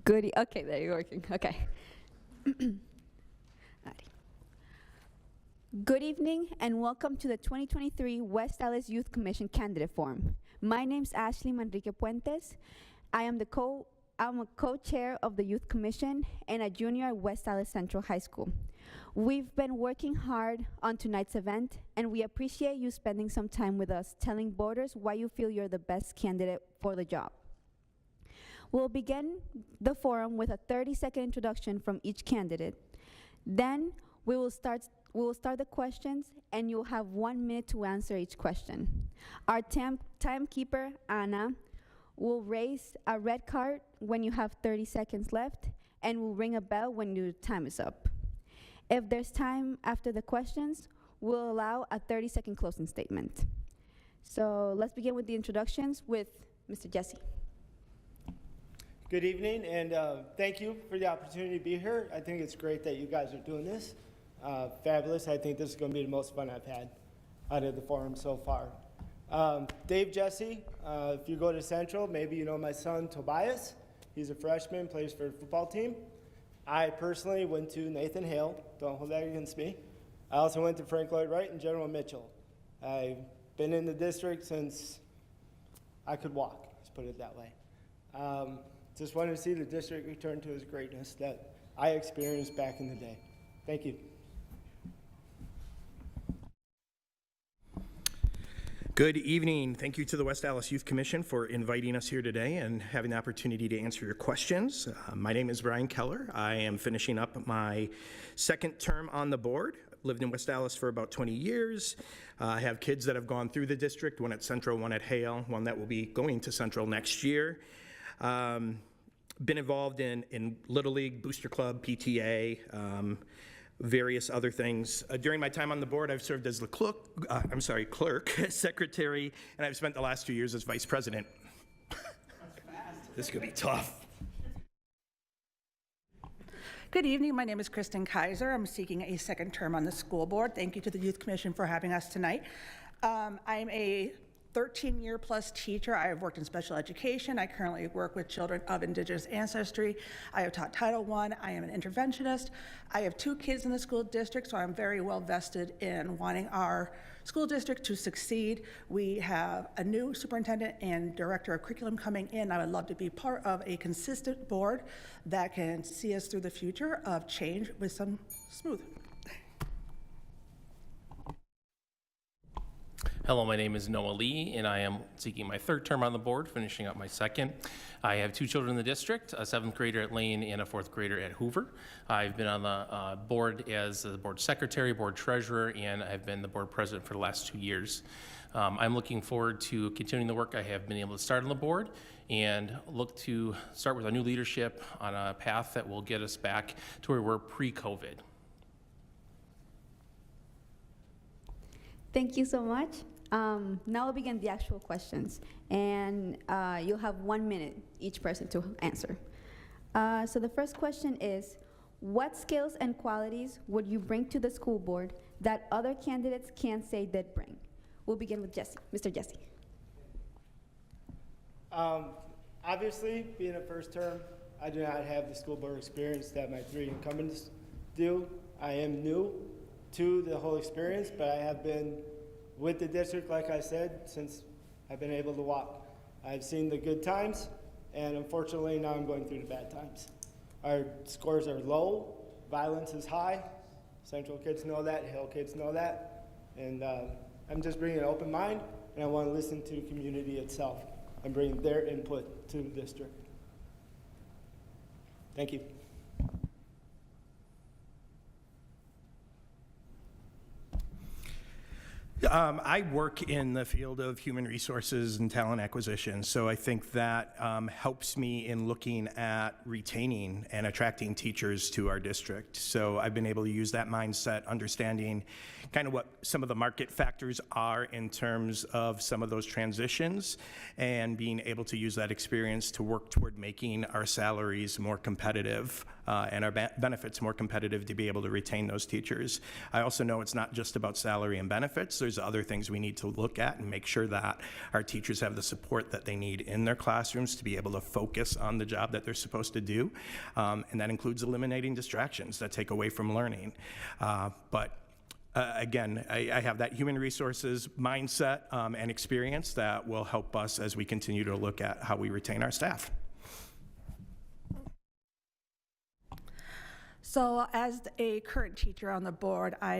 Good. Okay, there you're working. Okay. Alrighty. Good evening and welcome to the 2023 West Allis Youth Commission Candidate Forum. My name's Ashley Manrique Puentes. I'm a co-chair of the Youth Commission and a junior at West Allis Central High School. We've been working hard on tonight's event, and we appreciate you spending some time with us telling voters why you feel you're the best candidate for the job. We'll begin the forum with a 30-second introduction from each candidate. Then we will start the questions, and you'll have 1 minute to answer each question. Our timekeeper, Anna, will raise a red card when you have 30 seconds left, and will ring a bell when your time is up. If there's time after the questions, we'll allow a 30-second closing statement. So let's begin with the introductions with Mr. Jesse. Good evening, and thank you for the opportunity to be here. I think it's great that you guys are doing this. Fabulous. I think this is going to be the most fun I've had out of the forum so far. Dave Jesse, if you go to Central, maybe you know my son Tobias. He's a freshman, plays for the football team. I personally went to Nathan Hale. Don't hold that against me. I also went to Frank Lloyd Wright and General Mitchell. I've been in the district since I could walk, let's put it that way. Just wanted to see the district return to its greatness that I experienced back in the day. Thank you. Good evening. Thank you to the West Allis Youth Commission for inviting us here today and having the opportunity to answer your questions. My name is Brian Keller. I am finishing up my second term on the board. I've lived in West Allis for about 20 years. I have kids that have gone through the district, one at Central, one at Hale, one that will be going to Central next year. Been involved in Little League, Booster Club, PTA, various other things. During my time on the board, I've served as the clerk, secretary, and I've spent the last 2 years as vice president. This could be tough. Good evening. My name is Kristen Kaiser. I'm seeking a second term on the school board. Thank you to the Youth Commission for having us tonight. I'm a 13-year plus teacher. I have worked in special education. I currently work with children of Indigenous ancestry. I have taught Title I. I am an interventionist. I have 2 kids in the school district, so I'm very well vested in wanting our school district to succeed. We have a new superintendent and director of curriculum coming in. I would love to be part of a consistent board that can see us through the future of change with some smooth. Hello, my name is Noah Lee, and I am seeking my 3rd term on the board, finishing up my 2nd. I have 2 children in the district, a 7th grader at Lane and a 4th grader at Hoover. I've been on the board as the board secretary, board treasurer, and I've been the board president for the last 2 years. I'm looking forward to continuing the work I have been able to start on the board and look to start with a new leadership on a path that will get us back to where we were pre-COVID. Thank you so much. Now we'll begin the actual questions, and you'll have 1 minute each person to answer. So the first question is, what skills and qualities would you bring to the school board that other candidates can't say they'd bring? We'll begin with Jesse, Mr. Jesse. Obviously, being a first term, I do not have the school board experience that my 3 incumbents do. I am new to the whole experience, but I have been with the district, like I said, since I've been able to walk. I've seen the good times, and unfortunately now I'm going through the bad times. Our scores are low, violence is high. Central kids know that, Hill kids know that, and I'm just bringing an open mind, and I want to listen to the community itself and bring their input to the district. Thank you. I work in the field of human resources and talent acquisition, so I think that helps me in looking at retaining and attracting teachers to our district. So I've been able to use that mindset, understanding kind of what some of the market factors are in terms of some of those transitions, and being able to use that experience to work toward making our salaries more competitive and our benefits more competitive to be able to retain those teachers. I also know it's not just about salary and benefits. There's other things we need to look at and make sure that our teachers have the support that they need in their classrooms to be able to focus on the job that they're supposed to do. And that includes eliminating distractions that take away from learning. Again, I have that human resources mindset and experience that will help us as we continue to look at how we retain our staff. So as a current teacher on the board, I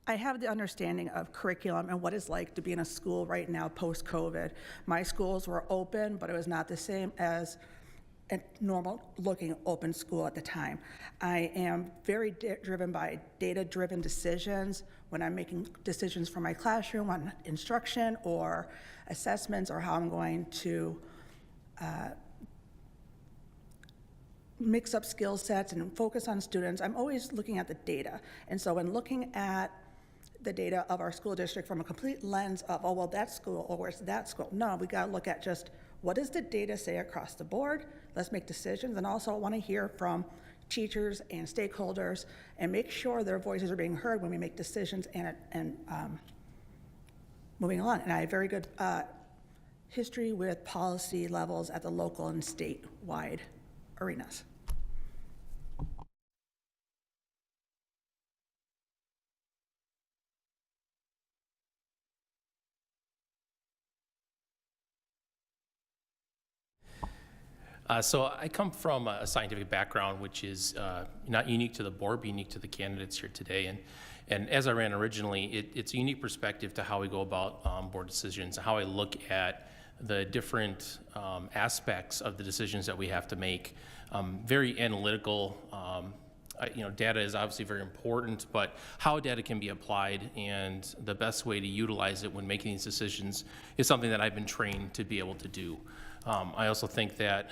have the understanding of curriculum and what it's like to be in a school right now post-COVID. My schools were open, but it was not the same as a normal looking open school at the time. I am very driven by data-driven decisions when I'm making decisions for my classroom on instruction or assessments or how I'm going to mix up skill sets and focus on students. I'm always looking at the data. And so when looking at the data of our school district from a complete lens of, oh, well, that school, or where's that school? No, we gotta look at just what does the data say across the board? Let's make decisions. And also I wanna hear from teachers and stakeholders and make sure their voices are being heard when we make decisions and moving along. And I have very good history with policy levels at the local and statewide arenas. So I come from a scientific background, which is not unique to the board, but unique to the candidates here today. And as I ran originally, it's a unique perspective to how we go about board decisions, how I look at the different aspects of the decisions that we have to make. Very analytical. Data is obviously very important, but how data can be applied and the best way to utilize it when making these decisions is something that I've been trained to be able to do. I also think that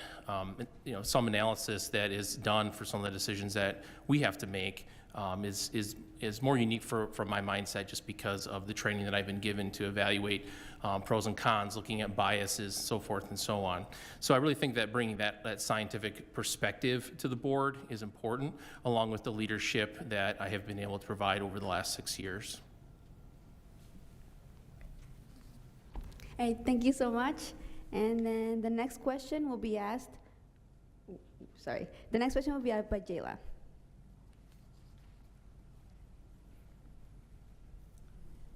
some analysis that is done for some of the decisions that we have to make is more unique from my mindset, just because of the training that I've been given to evaluate pros and cons, looking at biases, so forth and so on. So I really think that bringing that scientific perspective to the board is important, along with the leadership that I have been able to provide over the last 6 years. Hey, thank you so much. And then the next question will be asked, the next question will be asked by Jayla.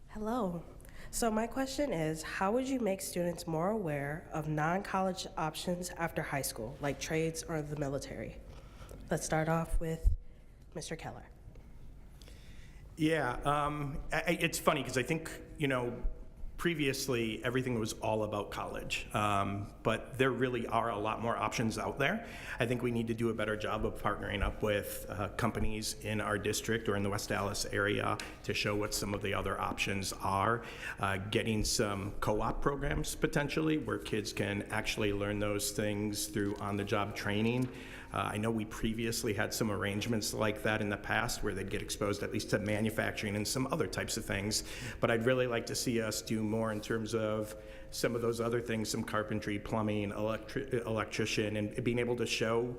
Hello. So my question is, how would you make students more aware of non-college options after high school, like trades or the military? Let's start off with Mr. Keller. Yeah, it's funny because I think, previously everything was all about college, but there really are a lot more options out there. I think we need to do a better job of partnering up with companies in our district or in the West Allis area to show what some of the other options are. Getting some co-op programs potentially where kids can actually learn those things through on-the-job training. I know we previously had some arrangements like that in the past where they'd get exposed at least to manufacturing and some other types of things, but I'd really like to see us do more in terms of some of those other things, some carpentry, plumbing, electrician, and being able to show,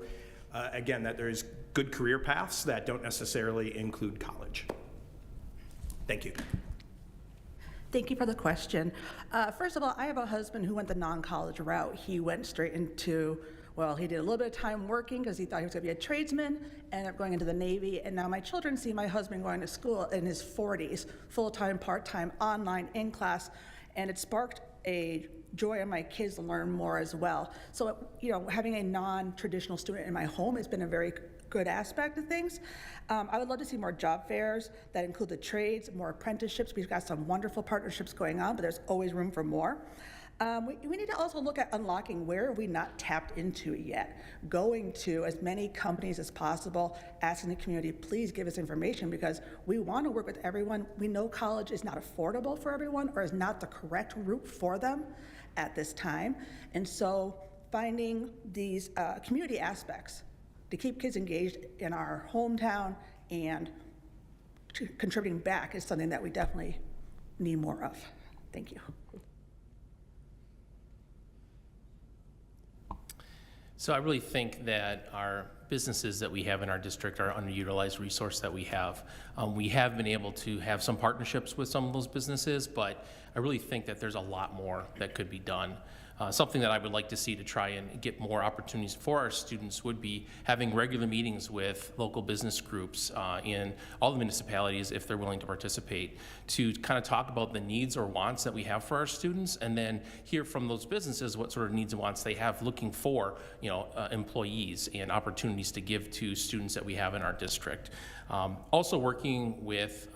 again, that there's good career paths that don't necessarily include college. Thank you. Thank you for the question. First of all, I have a husband who went the non-college route. He went straight into, well, he did a little bit of time working because he thought he was going to be a tradesman, ended up going into the Navy, and now my children see my husband going to school in his 40s, full-time, part-time, online, in class, and it sparked a joy in my kids to learn more as well. So, having a non-traditional student in my home has been a very good aspect of things. I would love to see more job fairs that include the trades, more apprenticeships. We've got some wonderful partnerships going on, but there's always room for more. We need to also look at unlocking where have we not tapped into yet. Going to as many companies as possible, asking the community, please give us information because we want to work with everyone. We know college is not affordable for everyone or is not the correct route for them at this time. And so finding these community aspects to keep kids engaged in our hometown and contributing back is something that we definitely need more of. Thank you. So I really think that our businesses that we have in our district are an underutilized resource that we have. We have been able to have some partnerships with some of those businesses, but I really think that there's a lot more that could be done. Something that I would like to see to try and get more opportunities for our students would be having regular meetings with local business groups in all the municipalities, if they're willing to participate, to kind of talk about the needs or wants that we have for our students, and then hear from those businesses what sort of needs and wants they have looking for, employees and opportunities to give to students that we have in our district. Also working with,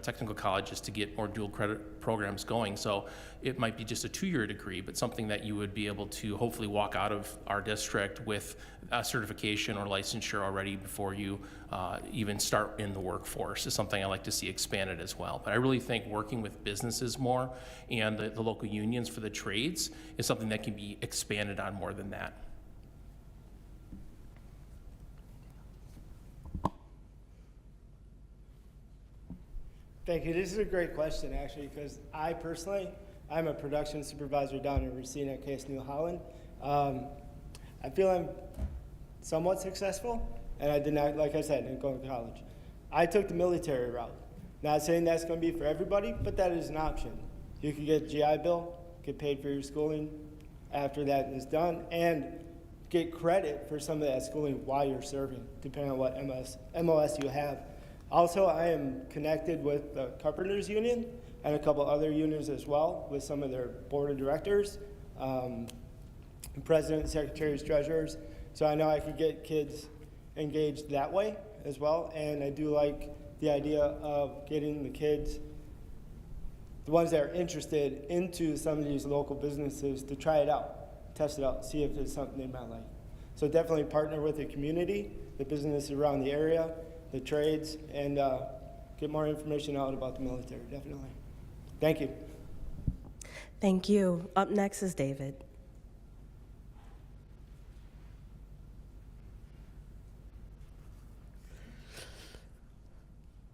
technical colleges to get more dual credit programs going. So it might be just a 2-year degree, but something that you would be able to hopefully walk out of our district with a certification or licensure already before you even start in the workforce is something I like to see expanded as well. But I really think working with businesses more and the local unions for the trades is something that can be expanded on more than that. Thank you. This is a great question, actually, because I'm a production supervisor down in Racine at Case New Holland. I feel I'm somewhat successful, and I did not, like I said, didn't go to college. I took the military route. Not saying that's going to be for everybody, but that is an option. You can get a GI Bill, get paid for your schooling after that is done, and get credit for some of that schooling while you're serving, depending on what MOS you have. Also, I am connected with the Carpenters Union and a couple other unions as well with some of their board of directors, presidents, secretaries, treasurers. So I know I could get kids engaged that way as well. And I do like the idea of getting the kids, the ones that are interested, into some of these local businesses to try it out, test it out, see if it's something they might like. So definitely partner with the community, the businesses around the area, the trades, and get more information out about the military, definitely. Thank you. Thank you. Up next is David.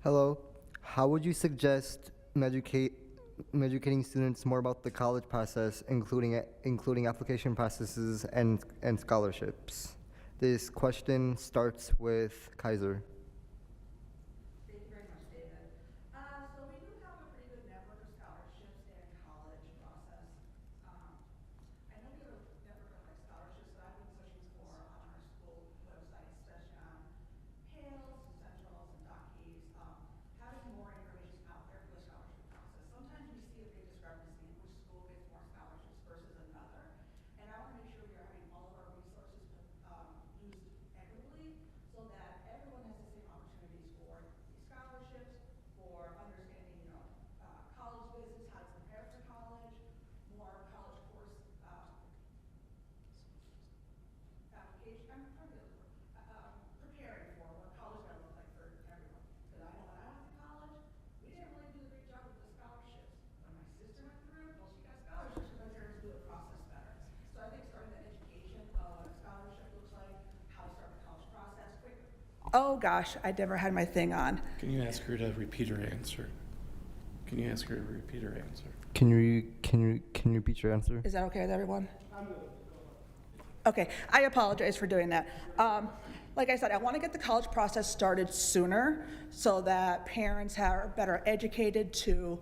Hello. How would you suggest educating students more about the college process, including application processes and scholarships? This question starts with Kaiser. Thank you very much, David. So we do have a pretty good network of scholarships and college process. I know we have a network of scholarships that I've been searching for on our school website, especially on Hales, Centrals, and Dockies, having more information out there for the scholarship process. Sometimes we see a big discrepancy in which school gets more scholarships versus another, and I want to make sure we are having all of our resources used equitably so that everyone has the same opportunities for these scholarships, for understanding, college visits, how to prepare for college, more college course application. I'm trying to preparing for what college is going to look like for everyone. Because I know when I went to college, we didn't really do a great job with the scholarships. When my sister went through, well, she got scholarships, but her parents do the process better. So I think starting that education of what a scholarship looks like, how to start the college process quicker. Oh gosh, I never had my thing on. Can you ask her to repeat her answer? Can you ask her to repeat her answer? Can you repeat your answer? Is that okay with everyone? Okay, I apologize for doing that. Like I said, I want to get the college process started sooner so that parents are better educated to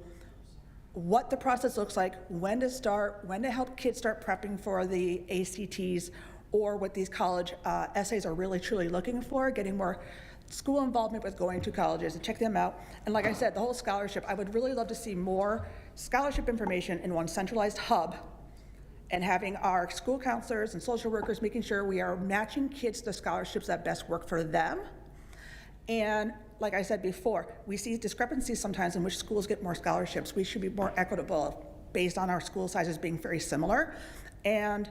what the process looks like, when to start, when to help kids start prepping for the ACTs or what these college essays are really truly looking for, getting more school involvement with going to colleges and check them out. And like I said, the whole scholarship, I would really love to see more scholarship information in one centralized hub and having our school counselors and social workers making sure we are matching kids to the scholarships that best work for them. And like I said before, we see discrepancies sometimes in which schools get more scholarships. We should be more equitable based on our school sizes being very similar. And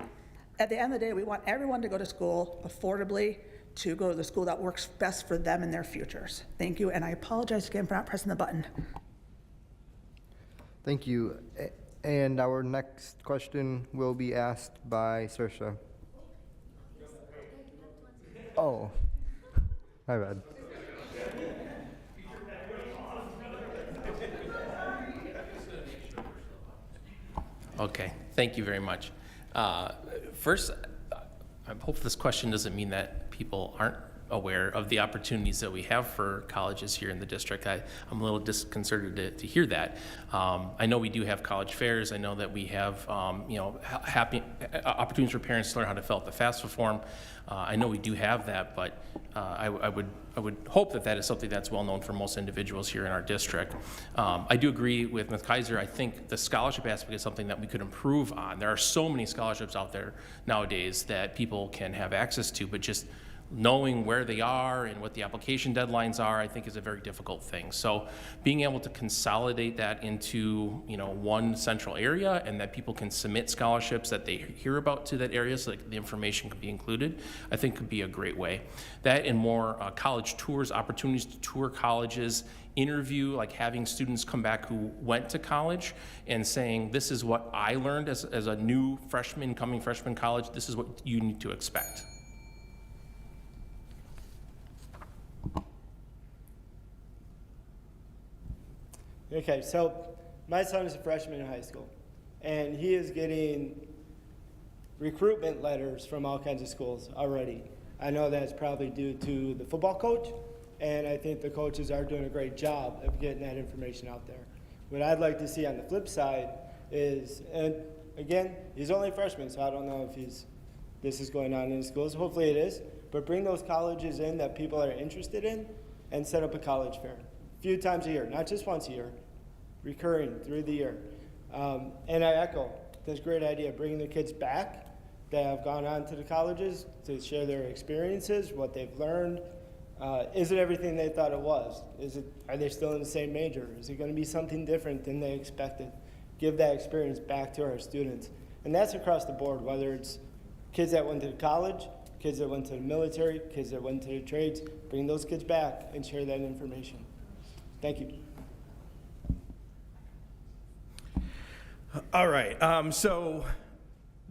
at the end of the day, we want everyone to go to school affordably, to go to the school that works best for them and their futures. Thank you, and I apologize again for not pressing the button. Thank you. And our next question will be asked by Saoirse. Oh, my bad. Okay, thank you very much. First, I hope this question doesn't mean that people aren't aware of the opportunities that we have for colleges here in the district. I'm a little disconcerted to hear that. I know we do have college fairs. I know that we have happy opportunities for parents to learn how to fill out the FAFSA form. I know we do have that, but I would hope that that is something that's well known for most individuals here in our district. I do agree with Ms. Kaiser. I think the scholarship aspect is something that we could improve on. There are so many scholarships out there nowadays that people can have access to, but just knowing where they are and what the application deadlines are, I think is a very difficult thing. So being able to consolidate that into one central area, and that people can submit scholarships that they hear about to that area so that the information can be included, I think could be a great way. That and more college tours, opportunities to tour colleges, interview, like having students come back who went to college and saying, this is what I learned as a new freshman, coming freshman college, this is what you need to expect. Okay, so my son is a freshman in high school, and he is getting recruitment letters from all kinds of schools already. I know that's probably due to the football coach, and I think the coaches are doing a great job of getting that information out there. What I'd like to see on the flip side is, and again, he's only a freshman, so I don't know if this is going on in his schools. Hopefully it is, but bring those colleges in that people are interested in and set up a college fair. A few times a year, not just once a year, recurring through the year. And I echo this great idea of bringing the kids back that have gone on to the colleges to share their experiences, what they've learned. Is it everything they thought it was? Are they still in the same major? Is it going to be something different than they expected? Give that experience back to our students. And that's across the board, whether it's kids that went to college, kids that went to the military, kids that went to the trades. Bring those kids back and share that information. Thank you. All right, so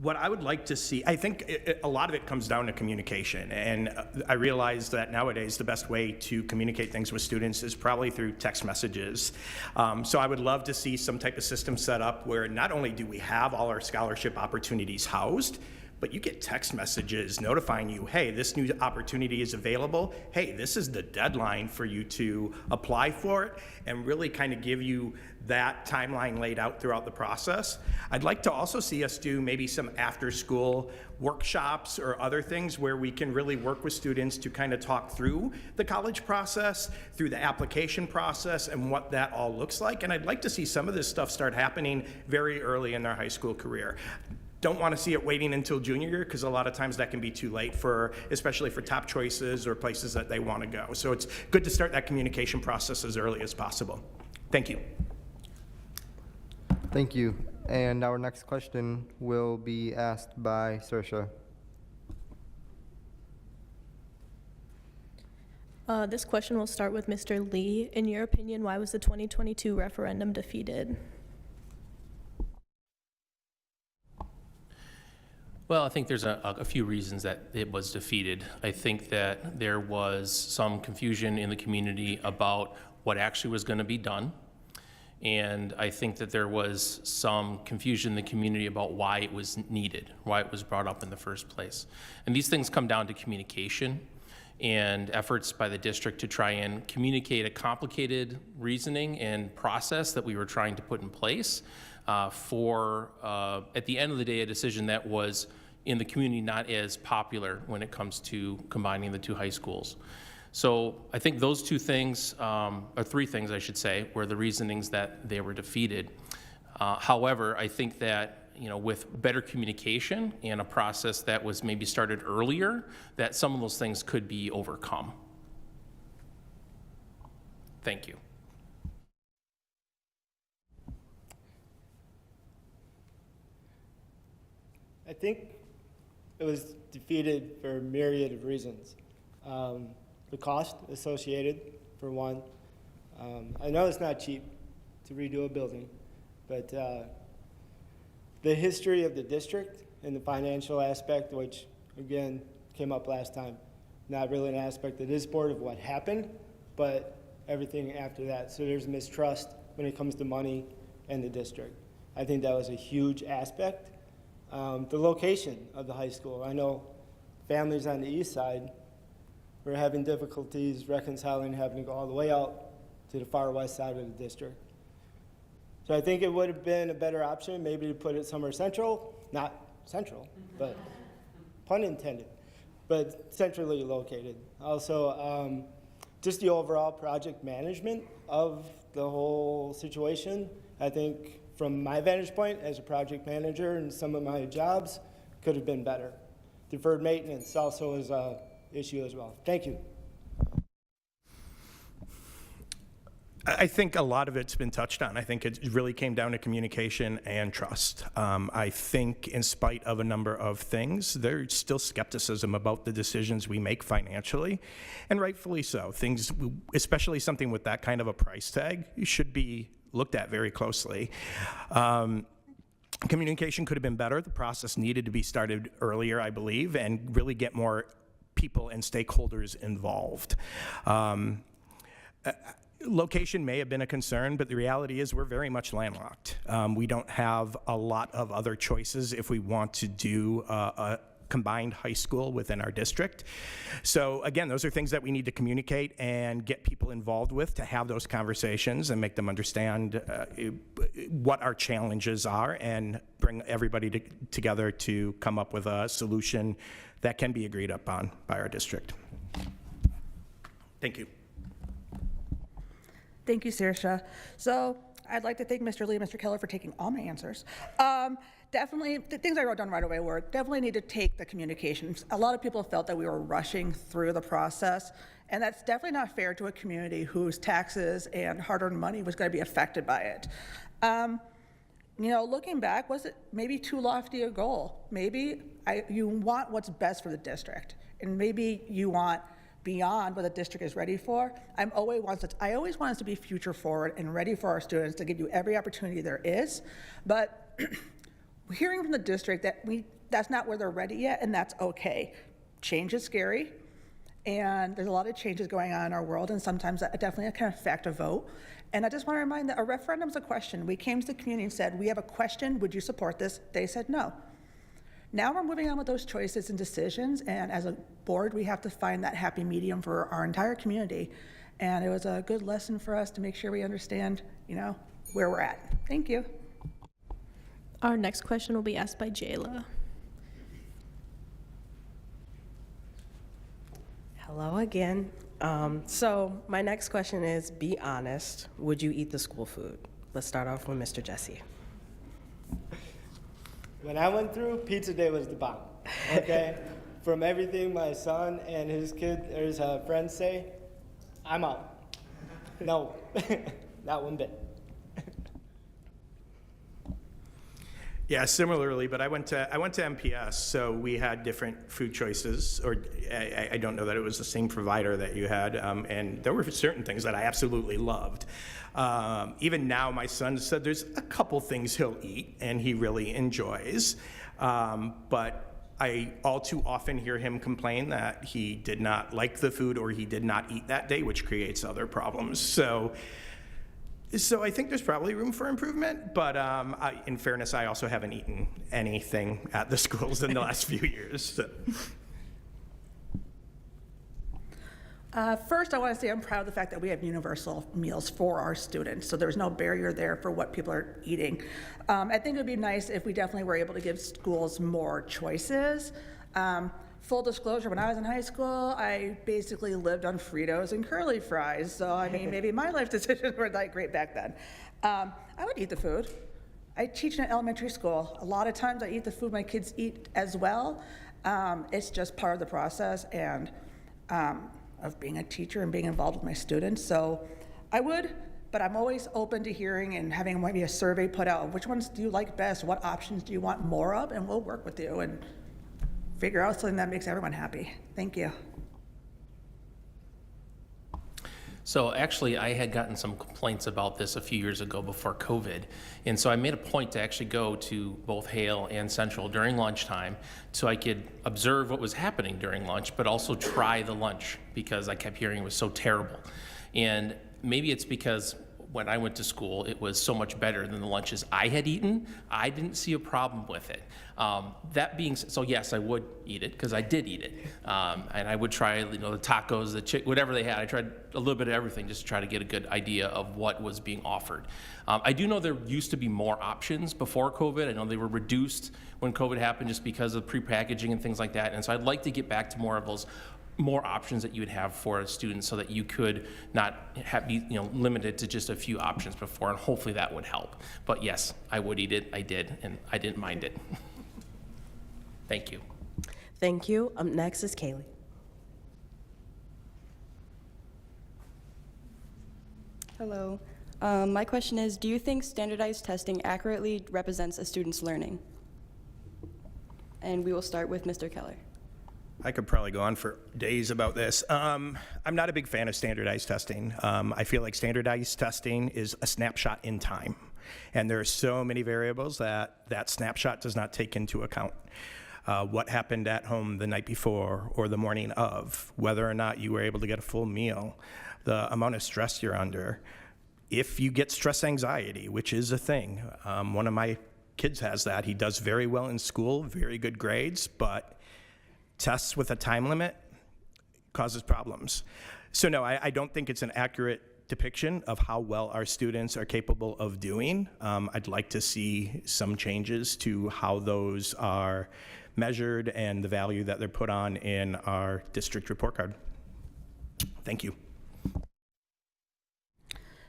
what I would like to see, I think a lot of it comes down to communication, and I realize that nowadays the best way to communicate things with students is probably through text messages. So I would love to see some type of system set up where not only do we have all our scholarship opportunities housed, but you get text messages notifying you, hey, this new opportunity is available. Hey, this is the deadline for you to apply for it, and really kind of give you that timeline laid out throughout the process. I'd like to also see us do maybe some after-school workshops or other things where we can really work with students to kind of talk through the college process, through the application process, and what that all looks like. And I'd like to see some of this stuff start happening very early in their high school career. Don't want to see it waiting until junior year, because a lot of times that can be too late especially for top choices or places that they want to go. So it's good to start that communication process as early as possible. Thank you. Thank you. And our next question will be asked by Saoirse. This question will start with Mr. Lee. In your opinion, why was the 2022 referendum defeated? Well, I think there's a few reasons that it was defeated. I think that there was some confusion in the community about what actually was going to be done. And I think that there was some confusion in the community about why it was needed, why it was brought up in the first place. And these things come down to communication and efforts by the district to try and communicate a complicated reasoning and process that we were trying to put in place for, at the end of the day, a decision that was in the community not as popular when it comes to combining the two high schools. So I think those two things, or three things I should say, were the reasonings that they were defeated. However, I think that with better communication and a process that was maybe started earlier, that some of those things could be overcome. Thank you. I think it was defeated for a myriad of reasons. The cost associated, for one. I know it's not cheap to redo a building, but the history of the district and the financial aspect, which again came up last time, not really an aspect of this board of what happened, but everything after that. So there's mistrust when it comes to money and the district. I think that was a huge aspect. The location of the high school. I know families on the east side were having difficulties reconciling having to go all the way out to the far west side of the district. So I think it would have been a better option maybe to put it somewhere central, not central, but pun intended, but centrally located. Also, just the overall project management of the whole situation, I think from my vantage point as a project manager and some of my jobs, could have been better. Deferred maintenance also is an issue as well. Thank you. I think a lot of it's been touched on. I think it really came down to communication and trust. I think in spite of a number of things, there's still skepticism about the decisions we make financially, and rightfully so. Things, especially something with that kind of a price tag, should be looked at very closely. Communication could have been better. The process needed to be started earlier, I believe, and really get more people and stakeholders involved. Location may have been a concern, but the reality is we're very much landlocked. We don't have a lot of other choices if we want to do a combined high school within our district. So again, those are things that we need to communicate and get people involved with, to have those conversations and make them understand what our challenges are and bring everybody together to come up with a solution that can be agreed upon by our district. Thank you. Thank you, Saoirse. So I'd like to thank Mr. Lee and Mr. Keller for taking all my answers. Definitely, the things I wrote down right away were definitely need to take the communications. A lot of people felt that we were rushing through the process, and that's definitely not fair to a community whose taxes and hard-earned money was going to be affected by it. You know, looking back, was it maybe too lofty a goal? Maybe you want what's best for the district, and maybe you want beyond what the district is ready for. I always want us to be future forward and ready for our students, to give you every opportunity there is. But we're hearing from the district that that's not where they're ready yet, and that's okay. Change is scary, and there's a lot of changes going on in our world, and sometimes that definitely can affect a vote. And I just want to remind that a referendum is a question. We came to the community and said, we have a question, would you support this? They said no. Now we're moving on with those choices and decisions, and as a board, we have to find that happy medium for our entire community. And it was a good lesson for us to make sure we understand, you know, where we're at. Thank you. Our next question will be asked by Jayla. Hello again. So my next question is, be honest, would you eat the school food? Let's start off with Mr. Jesse. When I went through, pizza day was the bomb, okay? From everything my son and his friends say, I'm out. No, not one bit. Yeah, similarly, but I went to MPS, so we had different food choices, or I don't know that it was the same provider that you had, and there were certain things that I absolutely loved. Even now, my son said there's a couple things he'll eat and he really enjoys, but I all too often hear him complain that he did not like the food or he did not eat that day, which creates other problems. So I think there's probably room for improvement, but in fairness, I also haven't eaten anything at the schools in the last few years. So. First, I want to say I'm proud of the fact that we have universal meals for our students, so there's no barrier there for what people are eating. I think it would be nice if we definitely were able to give schools more choices. Full disclosure, when I was in high school, I basically lived on Fritos and curly fries, so I mean, maybe my life decisions weren't that great back then. I would eat the food. I teach in an elementary school. A lot of times I eat the food my kids eat as well. It's just part of the process and of being a teacher and being involved with my students. So I would, but I'm always open to hearing and having maybe a survey put out of which ones do you like best, what options do you want more of, and we'll work with you and figure out something that makes everyone happy. Thank you. So actually, I had gotten some complaints about this a few years ago before COVID. And so I made a point to actually go to both Hale and Central during lunchtime so I could observe what was happening during lunch, but also try the lunch because I kept hearing it was so terrible. And maybe it's because when I went to school, it was so much better than the lunches I had eaten. I didn't see a problem with it. That being so, yes, I would eat it because I did eat it, and I would try, the tacos, the whatever they had. I tried a little bit of everything just to try to get a good idea of what was being offered. I do know there used to be more options before COVID. I know they were reduced when COVID happened just because of prepackaging and things like that. And so I'd like to get back to more of those more options that you would have for students so that you could not be limited to just a few options before, and hopefully that would help. But yes, I would eat it, I did, and I didn't mind it. Thank you. Thank you. Next is Kaylee. Hello. My question is, do you think standardized testing accurately represents a student's learning? And we will start with Mr. Keller. I could probably go on for days about this. I'm not a big fan of standardized testing. I feel like standardized testing is a snapshot in time, and there are so many variables that that snapshot does not take into account. What happened at home the night before or the morning of, whether or not you were able to get a full meal, the amount of stress you're under. If you get stress anxiety, which is a thing, one of my kids has that. He does very well in school, very good grades, but tests with a time limit causes problems. So no, I don't think it's an accurate depiction of how well our students are capable of doing. I'd like to see some changes to how those are measured and the value that they're put on in our district report card. Thank you.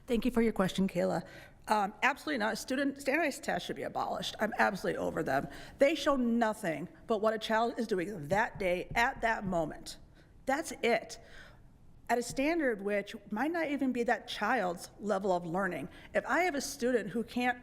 Thank you for your question, Kayla. Absolutely not. Standardized tests should be abolished. I'm absolutely over them. They show nothing but what a child is doing that day at that moment. That's it. At a standard which might not even be that child's level of learning. If I have a student who can't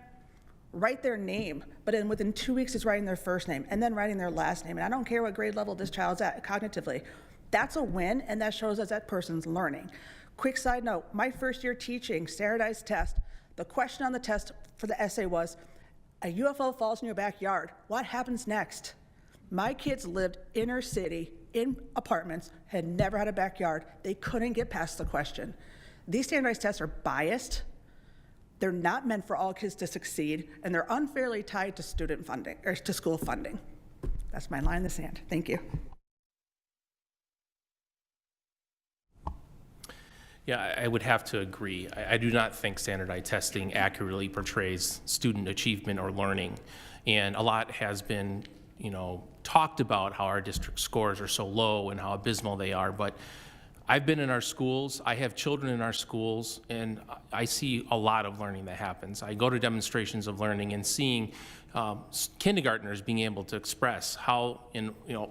write their name, but within 2 weeks is writing their first name and then writing their last name, and I don't care what grade level this child's at cognitively, that's a win, and that shows us that person's learning. Quick side note, my first year teaching standardized test, the question on the test for the essay was, a UFO falls in your backyard, what happens next? My kids lived inner city in apartments, had never had a backyard. They couldn't get past the question. These standardized tests are biased. They're not meant for all kids to succeed, and they're unfairly tied to student funding, or to school funding. That's my line in the sand. Thank you. Yeah, I would have to agree. I do not think standardized testing accurately portrays student achievement or learning. And a lot has been, talked about how our district scores are so low and how abysmal they are. But I've been in our schools, I have children in our schools, and I see a lot of learning that happens. I go to demonstrations of learning and seeing kindergartners being able to express how,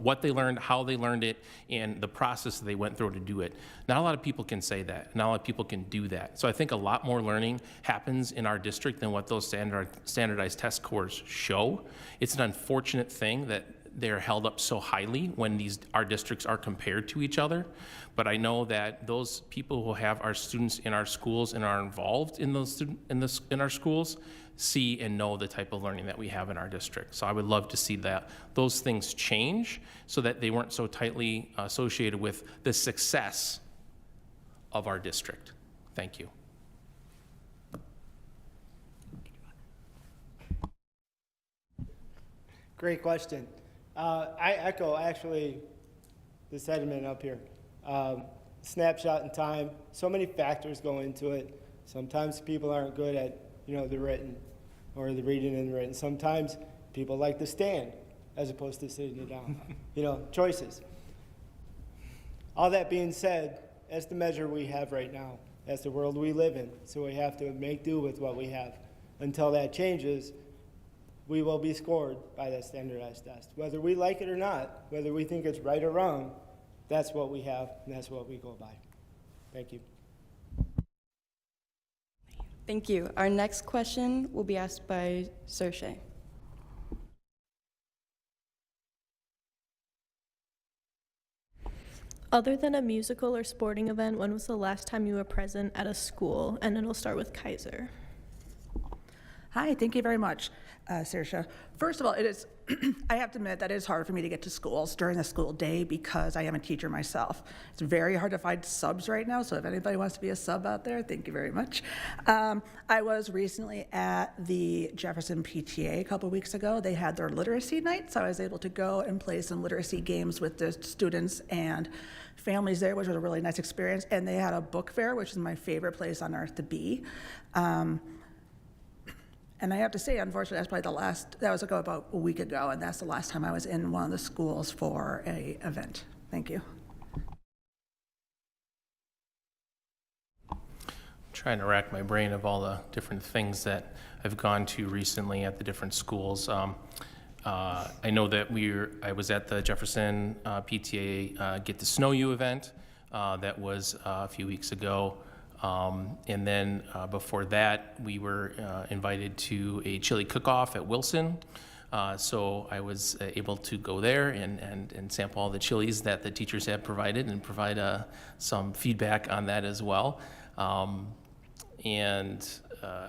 what they learned, how they learned it, and the process that they went through to do it. Not a lot of people can say that. Not a lot of people can do that. So I think a lot more learning happens in our district than what those standardized test scores show. It's an unfortunate thing that they're held up so highly when our districts are compared to each other. But I know that those people who have our students in our schools and are involved in in our schools see and know the type of learning that we have in our district. So I would love to see that those things change so that they weren't so tightly associated with the success of our district. Thank you. Great question. I echo, actually, the sentiment up here. Snapshot in time, so many factors go into it. Sometimes people aren't good at, the written or the reading and the written. Sometimes people like to stand as opposed to sitting it down. Choices. All that being said, that's the measure we have right now. That's the world we live in. So we have to make do with what we have. Until that changes, we will be scored by that standardized test. Whether we like it or not, whether we think it's right or wrong, that's what we have, and that's what we go by. Thank you. Thank you. Our next question will be asked by Saoirse. Other than a musical or sporting event, when was the last time you were present at a school? And it'll start with Kaiser. Hi, thank you very much, Saoirse. First of all, it is, I have to admit that it is hard for me to get to schools during the school day because I am a teacher myself. It's very hard to find subs right now, so if anybody wants to be a sub out there, thank you very much. I was recently at the Jefferson PTA a couple weeks ago. They had their literacy night, so I was able to go and play some literacy games with the students and families there, which was a really nice experience. And they had a book fair, which is my favorite place on earth to be. And I have to say, unfortunately, that's probably that was about a week ago, and that's the last time I was in one of the schools for a event. Thank you. Trying to rack my brain of all the different things that I've gone to recently at the different schools. I know that I was at the Jefferson PTA Get to Know You event that was a few weeks ago. And then before that, we were invited to a chili cook-off at Wilson. So I was able to go there and sample all the chilies that the teachers had provided and provide some feedback on that as well. And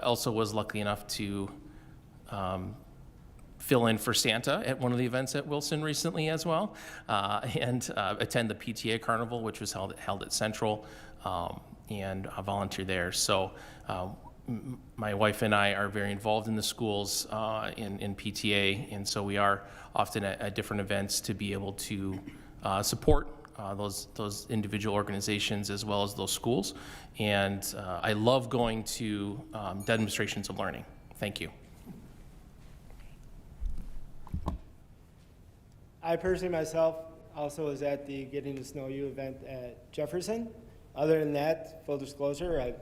also was lucky enough to fill in for Santa at one of the events at Wilson recently as well, and attend the PTA Carnival, which was held at Central. And volunteer there. So my wife and I are very involved in the schools in PTA, and so we are often at different events to be able to support those individual organizations as well as those schools. And I love going to demonstrations of learning. Thank you. I personally myself also was at the Getting to Know You event at Jefferson. Other than that, full disclosure, I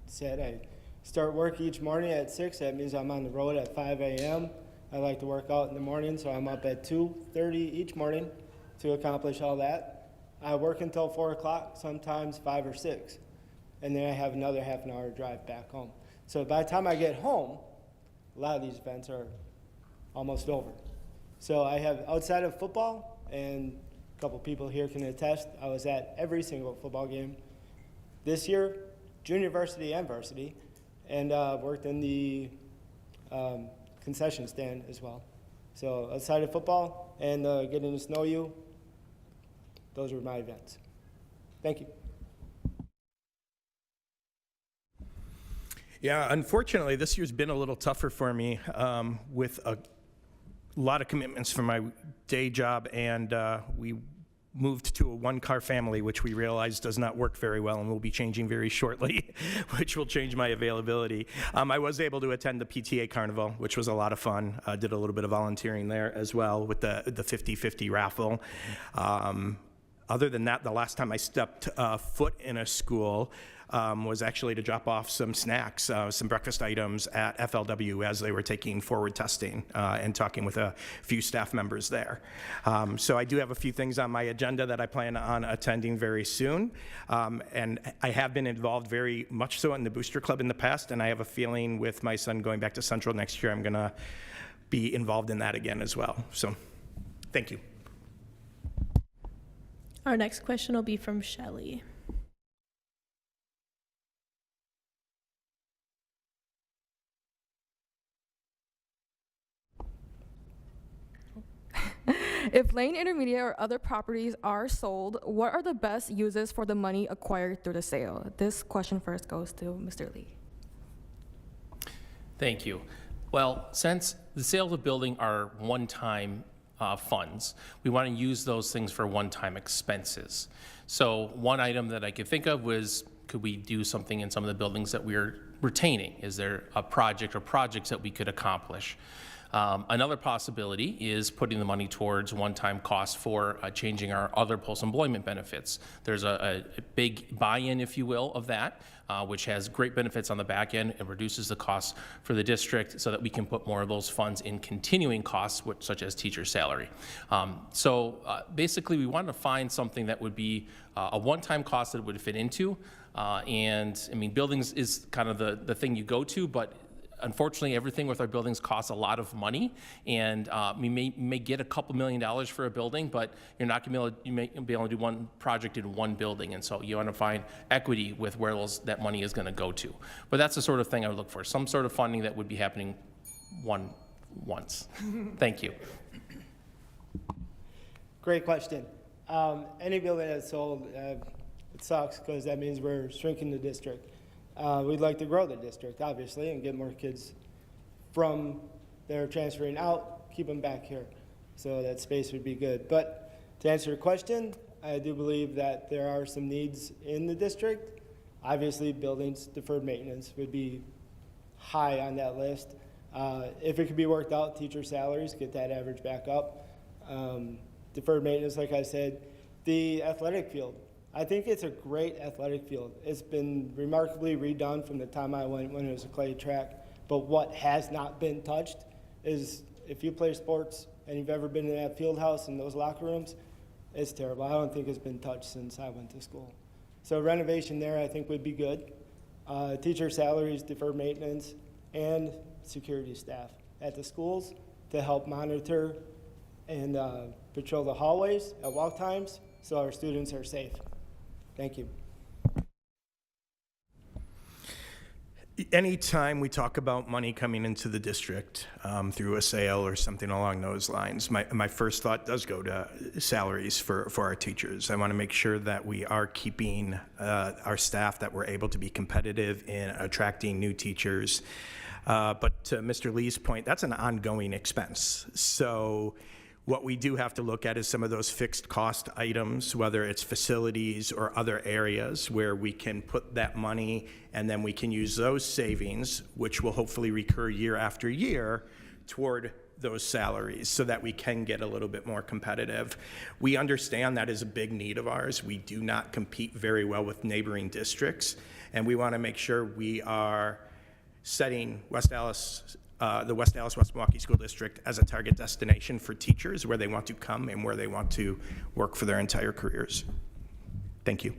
said I start work each morning at 6. That means I'm on the road at 5 a.m. I like to work out in the morning, so I'm up at 2:30 each morning to accomplish all that. I work until 4 o'clock, sometimes 5 or 6, and then I have another half an hour drive back home. So by the time I get home, a lot of these events are almost over. So I have, outside of football, and a couple people here can attest, I was at every single football game this year, junior varsity and varsity, and worked in the concession stand as well. So outside of football and Getting to Know You, those were my events. Thank you. Yeah, unfortunately, this year's been a little tougher for me with a lot of commitments for my day job, and we moved to a one-car family, which we realized does not work very well, and will be changing very shortly, which will change my availability. I was able to attend the PTA Carnival, which was a lot of fun. Did a little bit of volunteering there as well with the 50-50 raffle. Other than that, the last time I stepped foot in a school was actually to drop off some snacks, some breakfast items at FLW as they were taking forward testing and talking with a few staff members there. So I do have a few things on my agenda that I plan on attending very soon. And I have been involved very much so in the Booster Club in the past, and I have a feeling with my son going back to Central next year, I'm gonna be involved in that again as well. So, thank you. Our next question will be from Shelley. If Lane Intermediate or other properties are sold, what are the best uses for the money acquired through the sale? This question first goes to Mr. Lee. Thank you. Well, since the sale of the building are one-time funds, we want to use those things for one-time expenses. So one item that I could think of was, could we do something in some of the buildings that we're retaining? Is there a project or projects that we could accomplish? Another possibility is putting the money towards one-time costs for changing our other post-employment benefits. There's a big buy-in, if you will, of that, which has great benefits on the back end and reduces the costs for the district so that we can put more of those funds in continuing costs, such as teacher salary. So basically, we wanted to find something that would be a one-time cost that it would fit into. And I mean, buildings is kind of the thing you go to, but unfortunately, everything with our buildings costs a lot of money, and we may get a couple $1 million for a building, but you're not going to be able to do one project in one building, and so you want to find equity with where that money is going to go to. But that's the sort of thing I would look for, some sort of funding that would be happening once. Thank you. Great question. Any building that's sold, it sucks because that means we're shrinking the district. We'd like to grow the district, obviously, and get more kids from there transferring out, keep them back here. So that space would be good. But to answer your question, I do believe that there are some needs in the district. Obviously, buildings, deferred maintenance would be high on that list. If it could be worked out, teacher salaries, get that average back up. Deferred maintenance, like I said. The athletic field. I think it's a great athletic field. It's been remarkably redone from the time I went when it was a clay track. But what has not been touched is if you play sports and you've ever been in that field house and those locker rooms, it's terrible. I don't think it's been touched since I went to school. So renovation there I think would be good. Teacher salaries, deferred maintenance, and security staff at the schools to help monitor and patrol the hallways at walk times so our students are safe. Thank you. Anytime we talk about money coming into the district through a sale or something along those lines, my first thought does go to salaries for our teachers. I want to make sure that we are keeping our staff, that we're able to be competitive in attracting new teachers. But to Mr. Lee's point, that's an ongoing expense. So what we do have to look at is some of those fixed cost items, whether it's facilities or other areas where we can put that money and then we can use those savings, which will hopefully recur year after year, toward those salaries so that we can get a little bit more competitive. We understand that is a big need of ours. We do not compete very well with neighboring districts, and we want to make sure we are setting West Allis, the West Allis West Milwaukee School District as a target destination for teachers where they want to come and where they want to work for their entire careers. Thank you.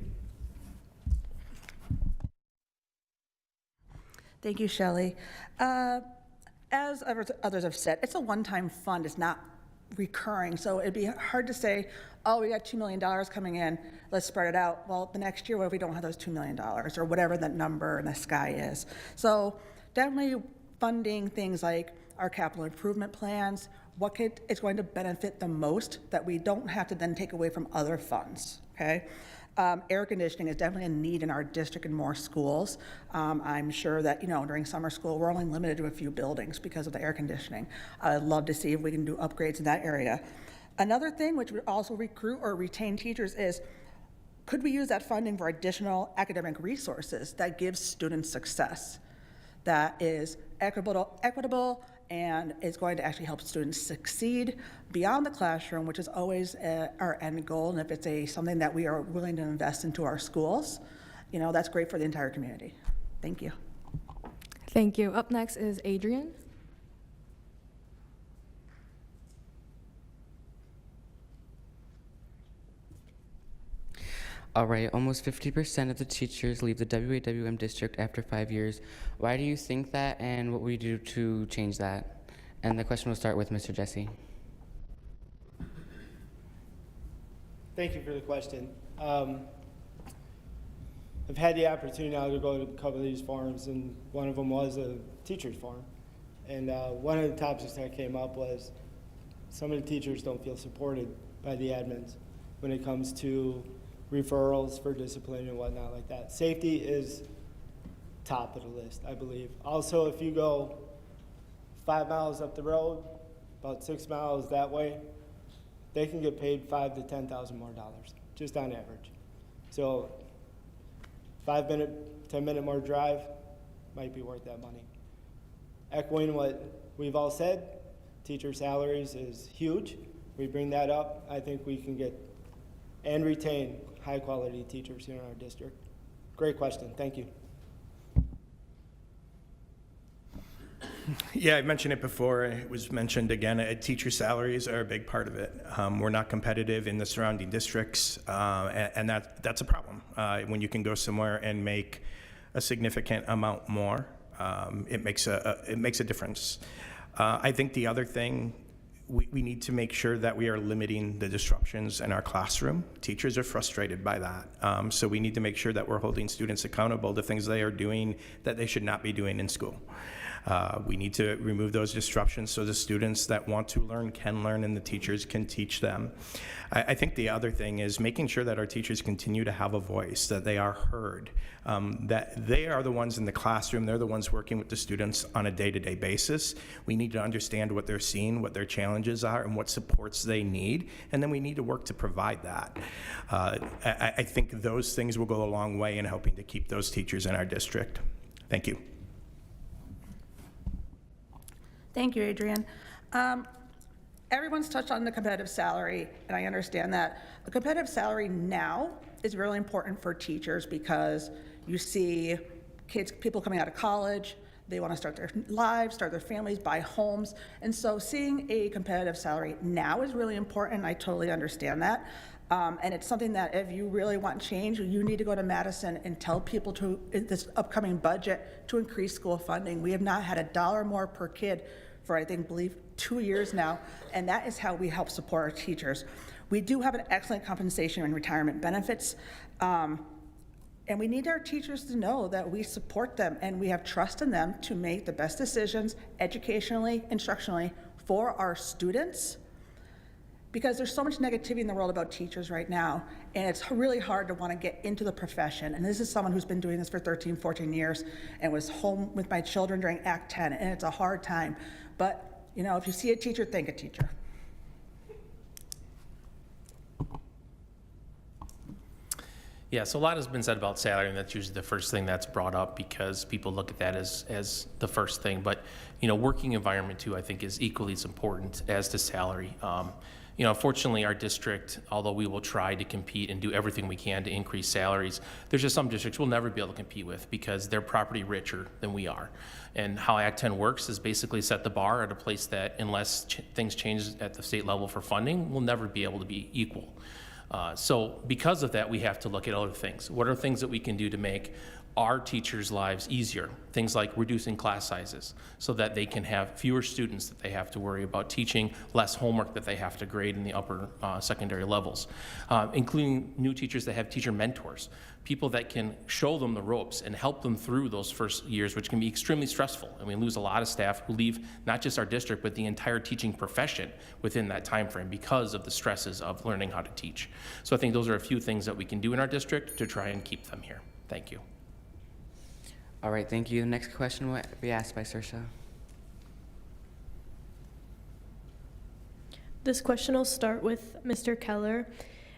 Thank you, Shelley. As others have said, it's a one-time fund. It's not recurring. So it'd be hard to say, oh, we got $2 million coming in, let's spread it out. Well, the next year, what if we don't have those $2 million or whatever that number in the sky is? So definitely funding things like our capital improvement plans, it's going to benefit the most that we don't have to then take away from other funds, okay? Air conditioning is definitely a need in our district and more schools. I'm sure that, during summer school, we're only limited to a few buildings because of the air conditioning. I'd love to see if we can do upgrades in that area. Another thing which would also recruit or retain teachers is, could we use that funding for additional academic resources that gives students success, that is equitable and is going to actually help students succeed beyond the classroom, which is always our end goal. And if it's something that we are willing to invest into our schools, that's great for the entire community. Thank you. Thank you. Up next is Adrian. All right, almost 50% of the teachers leave the WAWM district after 5 years. Why do you think that, and what will you do to change that? And the question will start with Mr. Jesse. Thank you for the question. I've had the opportunity now to go to a couple of these forums, and one of them was a teacher's forum. And one of the topics that came up was some of the teachers don't feel supported by the admins when it comes to referrals for discipline and whatnot like that. Safety is top of the list, I believe. Also, if you go 5 miles up the road, about 6 miles that way, they can get paid $5,000 to $10,000 more, just on average. So 5-minute, 10-minute more drive might be worth that money. Echoing what we've all said, teacher salaries is huge. We bring that up, I think we can get and retain high-quality teachers here in our district. Great question. Thank you. Yeah, I mentioned it before. It was mentioned again. Teacher salaries are a big part of it. We're not competitive in the surrounding districts, and that's a problem. When you can go somewhere and make a significant amount more, It makes a difference. I think the other thing, we need to make sure that we are limiting the disruptions in our classroom. Teachers are frustrated by that. So we need to make sure that we're holding students accountable to things they are doing that they should not be doing in school. We need to remove those disruptions so the students that want to learn can learn and the teachers can teach them. I think the other thing is making sure that our teachers continue to have a voice, that they are heard, that they are the ones in the classroom, they're the ones working with the students on a day-to-day basis. We need to understand what they're seeing, what their challenges are, and what supports they need, and then we need to work to provide that. I think those things will go a long way in helping to keep those teachers in our district. Thank you. Thank you, Adrian. Everyone's touched on the competitive salary, and I understand that. A competitive salary now is really important for teachers because you see people coming out of college, they want to start their lives, start their families, buy homes, and so seeing a competitive salary now is really important. I totally understand that. And it's something that if you really want change, you need to go to Madison and tell people to, in this upcoming budget, to increase school funding. We have not had $1 more per kid for, I believe 2 years now, and that is how we help support our teachers. We do have an excellent compensation and retirement benefits, and we need our teachers to know that we support them and we have trust in them to make the best decisions educationally, instructionally for our students. Because there's so much negativity in the world about teachers right now, and it's really hard to want to get into the profession. And this is someone who's been doing this for 13, 14 years and was home with my children during Act 10, and it's a hard time. But, you know, if you see a teacher, thank a teacher. Yeah, so a lot has been said about salary, and that's usually the first thing that's brought up because people look at that as the first thing. But, you know, working environment too, I think, is equally as important as to salary. You know, fortunately, our district, although we will try to compete and do everything we can to increase salaries, there's just some districts we'll never be able to compete with because they're property richer than we are. And how Act 10 works is basically set the bar at a place that, unless things change at the state level for funding, we'll never be able to be equal. So because of that, we have to look at other things. What are things that we can do to make our teachers' lives easier? Things like reducing class sizes so that they can have fewer students that they have to worry about teaching, less homework that they have to grade in the upper secondary levels, including new teachers that have teacher mentors, people that can show them the ropes and help them through those first years, which can be extremely stressful. And we lose a lot of staff who leave not just our district, but the entire teaching profession within that time frame because of the stresses of learning how to teach. So I think those are a few things that we can do in our district to try and keep them here. Thank you. All right, thank you. The next question will be asked by Saoirse. This question will start with Mr. Keller.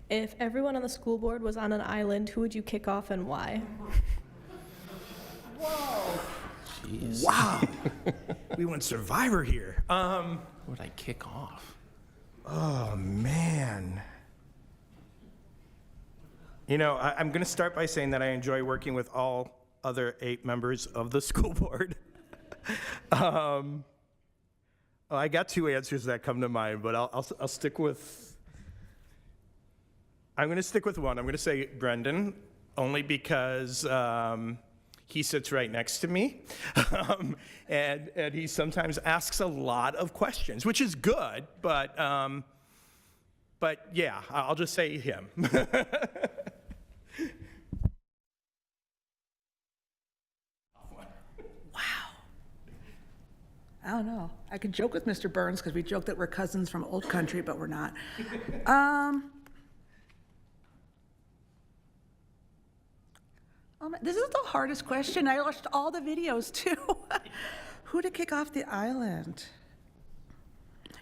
If everyone on the school board was on an island, who would you kick off and why? Whoa. Jeez. Wow. We went Survivor here. What would I kick off? Oh, man. You know, I'm going to start by saying that I enjoy working with all other 8 members of the school board. I got 2 answers that come to mind, but I'll stick with, I'm going to stick with one. I'm going to say Brendan, only because he sits right next to me, and he sometimes asks a lot of questions, which is good, but yeah, I'll just say him. I don't know. I could joke with Mr. Burns because we joke that we're cousins from old country, but we're not. This is the hardest question. I watched all the videos too. Who to kick off the island?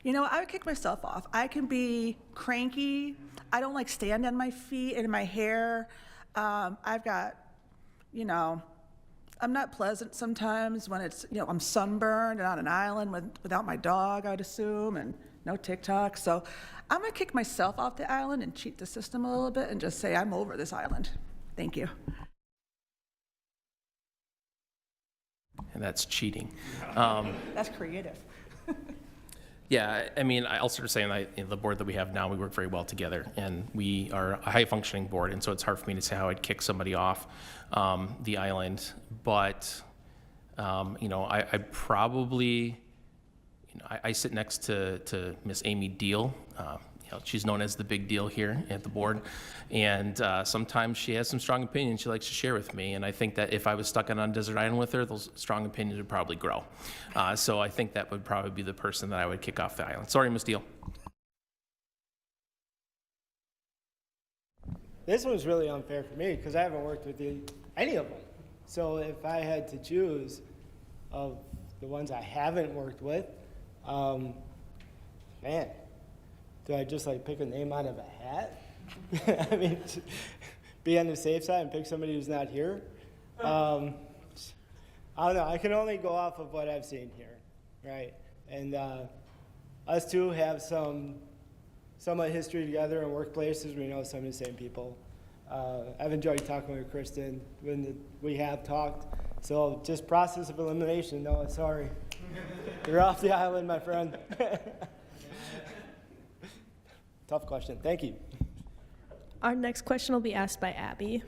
You know, I would kick myself off. I can be cranky. I don't like stand on my feet and my hair. I've got, you know, I'm not pleasant sometimes when it's, you know, I'm sunburned and on an island without my dog, I'd assume, and no TikTok. So I'm gonna kick myself off the island and cheat the system a little bit and just say, I'm over this island. Thank you. And that's cheating. That's creative. Yeah, I mean, I'll sort of say, the board that we have now, we work very well together, and we are a high-functioning board, and so it's hard for me to say how I'd kick somebody off the island. But I probably, I sit next to Miss Amy Deal. She's known as the big deal here at the board. And sometimes she has some strong opinions she likes to share with me. And I think that if I was stuck on desert island with her, those strong opinions would probably grow. So I think that would probably be the person that I would kick off the island. Sorry, Miss Deal. This one's really unfair for me because I haven't worked with any of them. So if I had to choose of the ones I haven't worked with, man, do I just like pick a name out of a hat? I mean, be on the safe side and pick somebody who's not here? I don't know. I can only go off of what I've seen here, right? And us two have somewhat history together in workplaces. We know some of the same people. I've enjoyed talking with Kristen when we have talked. So just process of elimination. No, sorry. You're off the island, my friend. Tough question. Thank you. Our next question will be asked by Abby.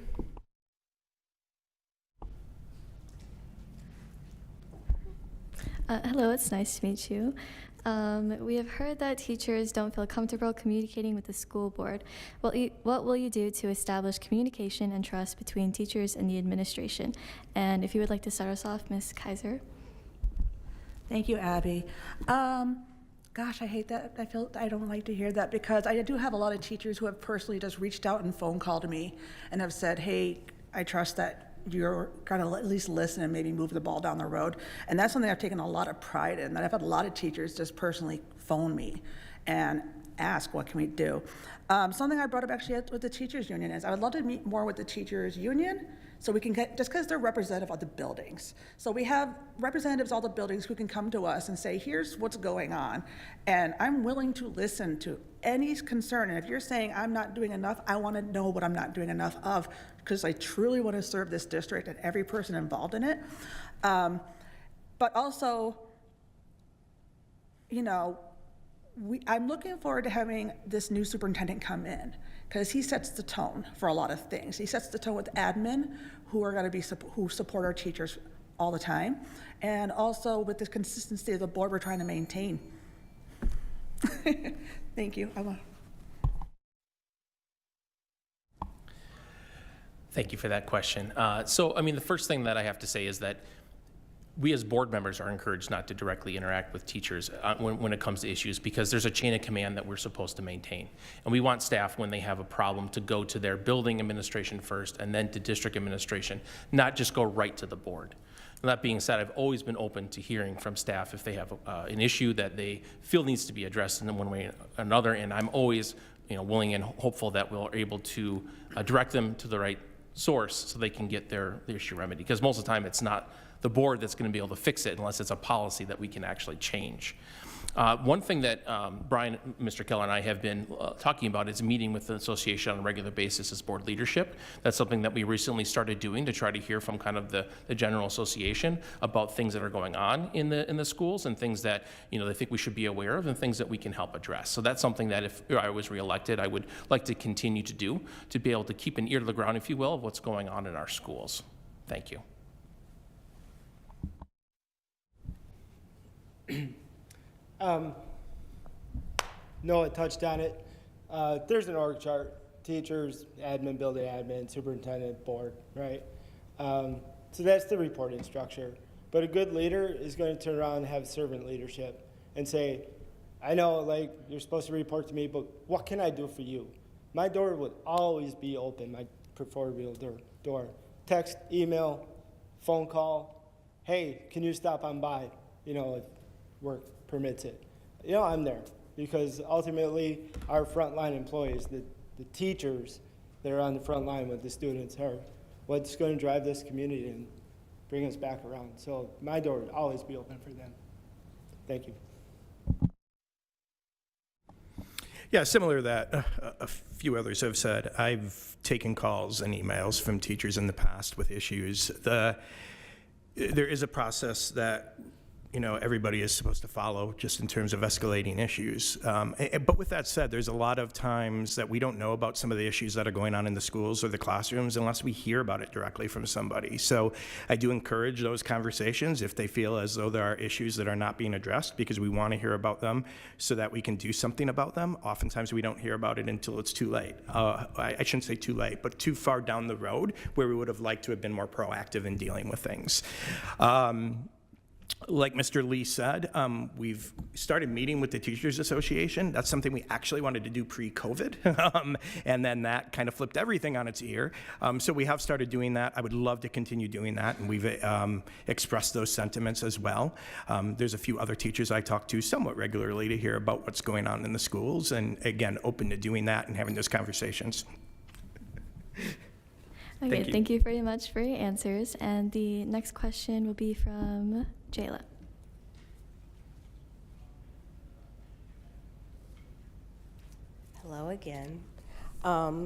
Hello, it's nice to meet you. We have heard that teachers don't feel comfortable communicating with the school board. What will you do to establish communication and trust between teachers and the administration? And if you would like to start us off, Ms. Kaiser. Thank you, Abby. Gosh, I hate that. I don't like to hear that because I do have a lot of teachers who have personally just reached out and phone called me and have said, hey, I trust that you're going to at least listen and maybe move the ball down the road. And that's something I've taken a lot of pride in, that I've had a lot of teachers just personally phone me and ask, what can we do? Something I brought up actually with the teachers union is I would love to meet more with the teachers union so we can get, just because they're representative of the buildings. So we have representatives of all the buildings who can come to us and say, here's what's going on. And I'm willing to listen to any concern. And if you're saying I'm not doing enough, I want to know what I'm not doing enough of, because I truly want to serve this district and every person involved in it. But also, I'm looking forward to having this new superintendent come in, because he sets the tone for a lot of things. He sets the tone with admin, who are going to be who support our teachers all the time, and also with the consistency of the board we're trying to maintain. Thank you. Thank you for that question. The first thing that I have to say is that we as board members are encouraged not to directly interact with teachers when it comes to issues, because there's a chain of command that we're supposed to maintain. And we want staff, when they have a problem, to go to their building administration first and then to district administration, not just go right to the board. And that being said, I've always been open to hearing from staff if they have an issue that they feel needs to be addressed in one way or another, and I'm always willing and hopeful that we're able to direct them to the right source so they can get their issue remedied, because most of the time it's not the board that's going to be able to fix it unless it's a policy that we can actually change. One thing that Brian, Mr. Keller, and I have been talking about is meeting with the association on a regular basis as board leadership. That's something that we recently started doing to try to hear from kind of the general association about things that are going on in the schools and things that they think we should be aware of and things that we can help address. So that's something that if I was reelected, I would like to continue to do, to be able to keep an ear to the ground, if you will, of what's going on in our schools. Thank you. Noah touched on it. There's an org chart: teachers, admin, building admin, superintendent, board, right? So that's the reporting structure. But a good leader is going to turn around and have servant leadership and say, I know, like, you're supposed to report to me, but what can I do for you? My door would always be open, my proverbial door. Text, email, phone call. Hey, can you stop on by? If work permits it. I'm there because ultimately our frontline employees, the teachers that are on the front line with the students, are what's going to drive this community and bring us back around. So my door would always be open for them. Thank you. Yeah, similar to that, a few others have said, I've taken calls and emails from teachers in the past with issues. There is a process that everybody is supposed to follow just in terms of escalating issues. But with that said, there's a lot of times that we don't know about some of the issues that are going on in the schools or the classrooms unless we hear about it directly from somebody. So I do encourage those conversations if they feel as though there are issues that are not being addressed, because we want to hear about them so that we can do something about them. Oftentimes we don't hear about it until it's too late. I shouldn't say too late, but too far down the road where we would have liked to have been more proactive in dealing with things. Like Mr. Lee said, we've started meeting with the Teachers Association. That's something we actually wanted to do pre-COVID, and then that kind of flipped everything on its ear. So we have started doing that. I would love to continue doing that, and we've expressed those sentiments as well. There's a few other teachers I talk to somewhat regularly to hear about what's going on in the schools, and again, open to doing that and having those conversations. Okay, thank you very much for your answers. And the next question will be from Jayla. Hello again.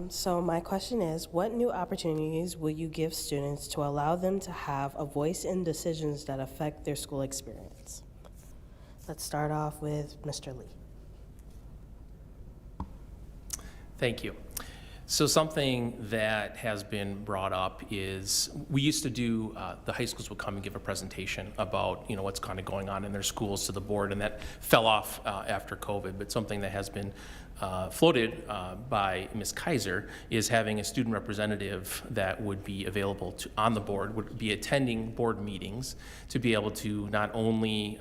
So my question is, what new opportunities will you give students to allow them to have a voice in decisions that affect their school experience? Let's start off with Mr. Lee. Thank you. So something that has been brought up is we used to do, the high schools would come and give a presentation about, what's kind of going on in their schools to the board, and that fell off after COVID. But something that has been floated by Ms. Kaiser is having a student representative that would be available on the board, would be attending board meetings to be able to not only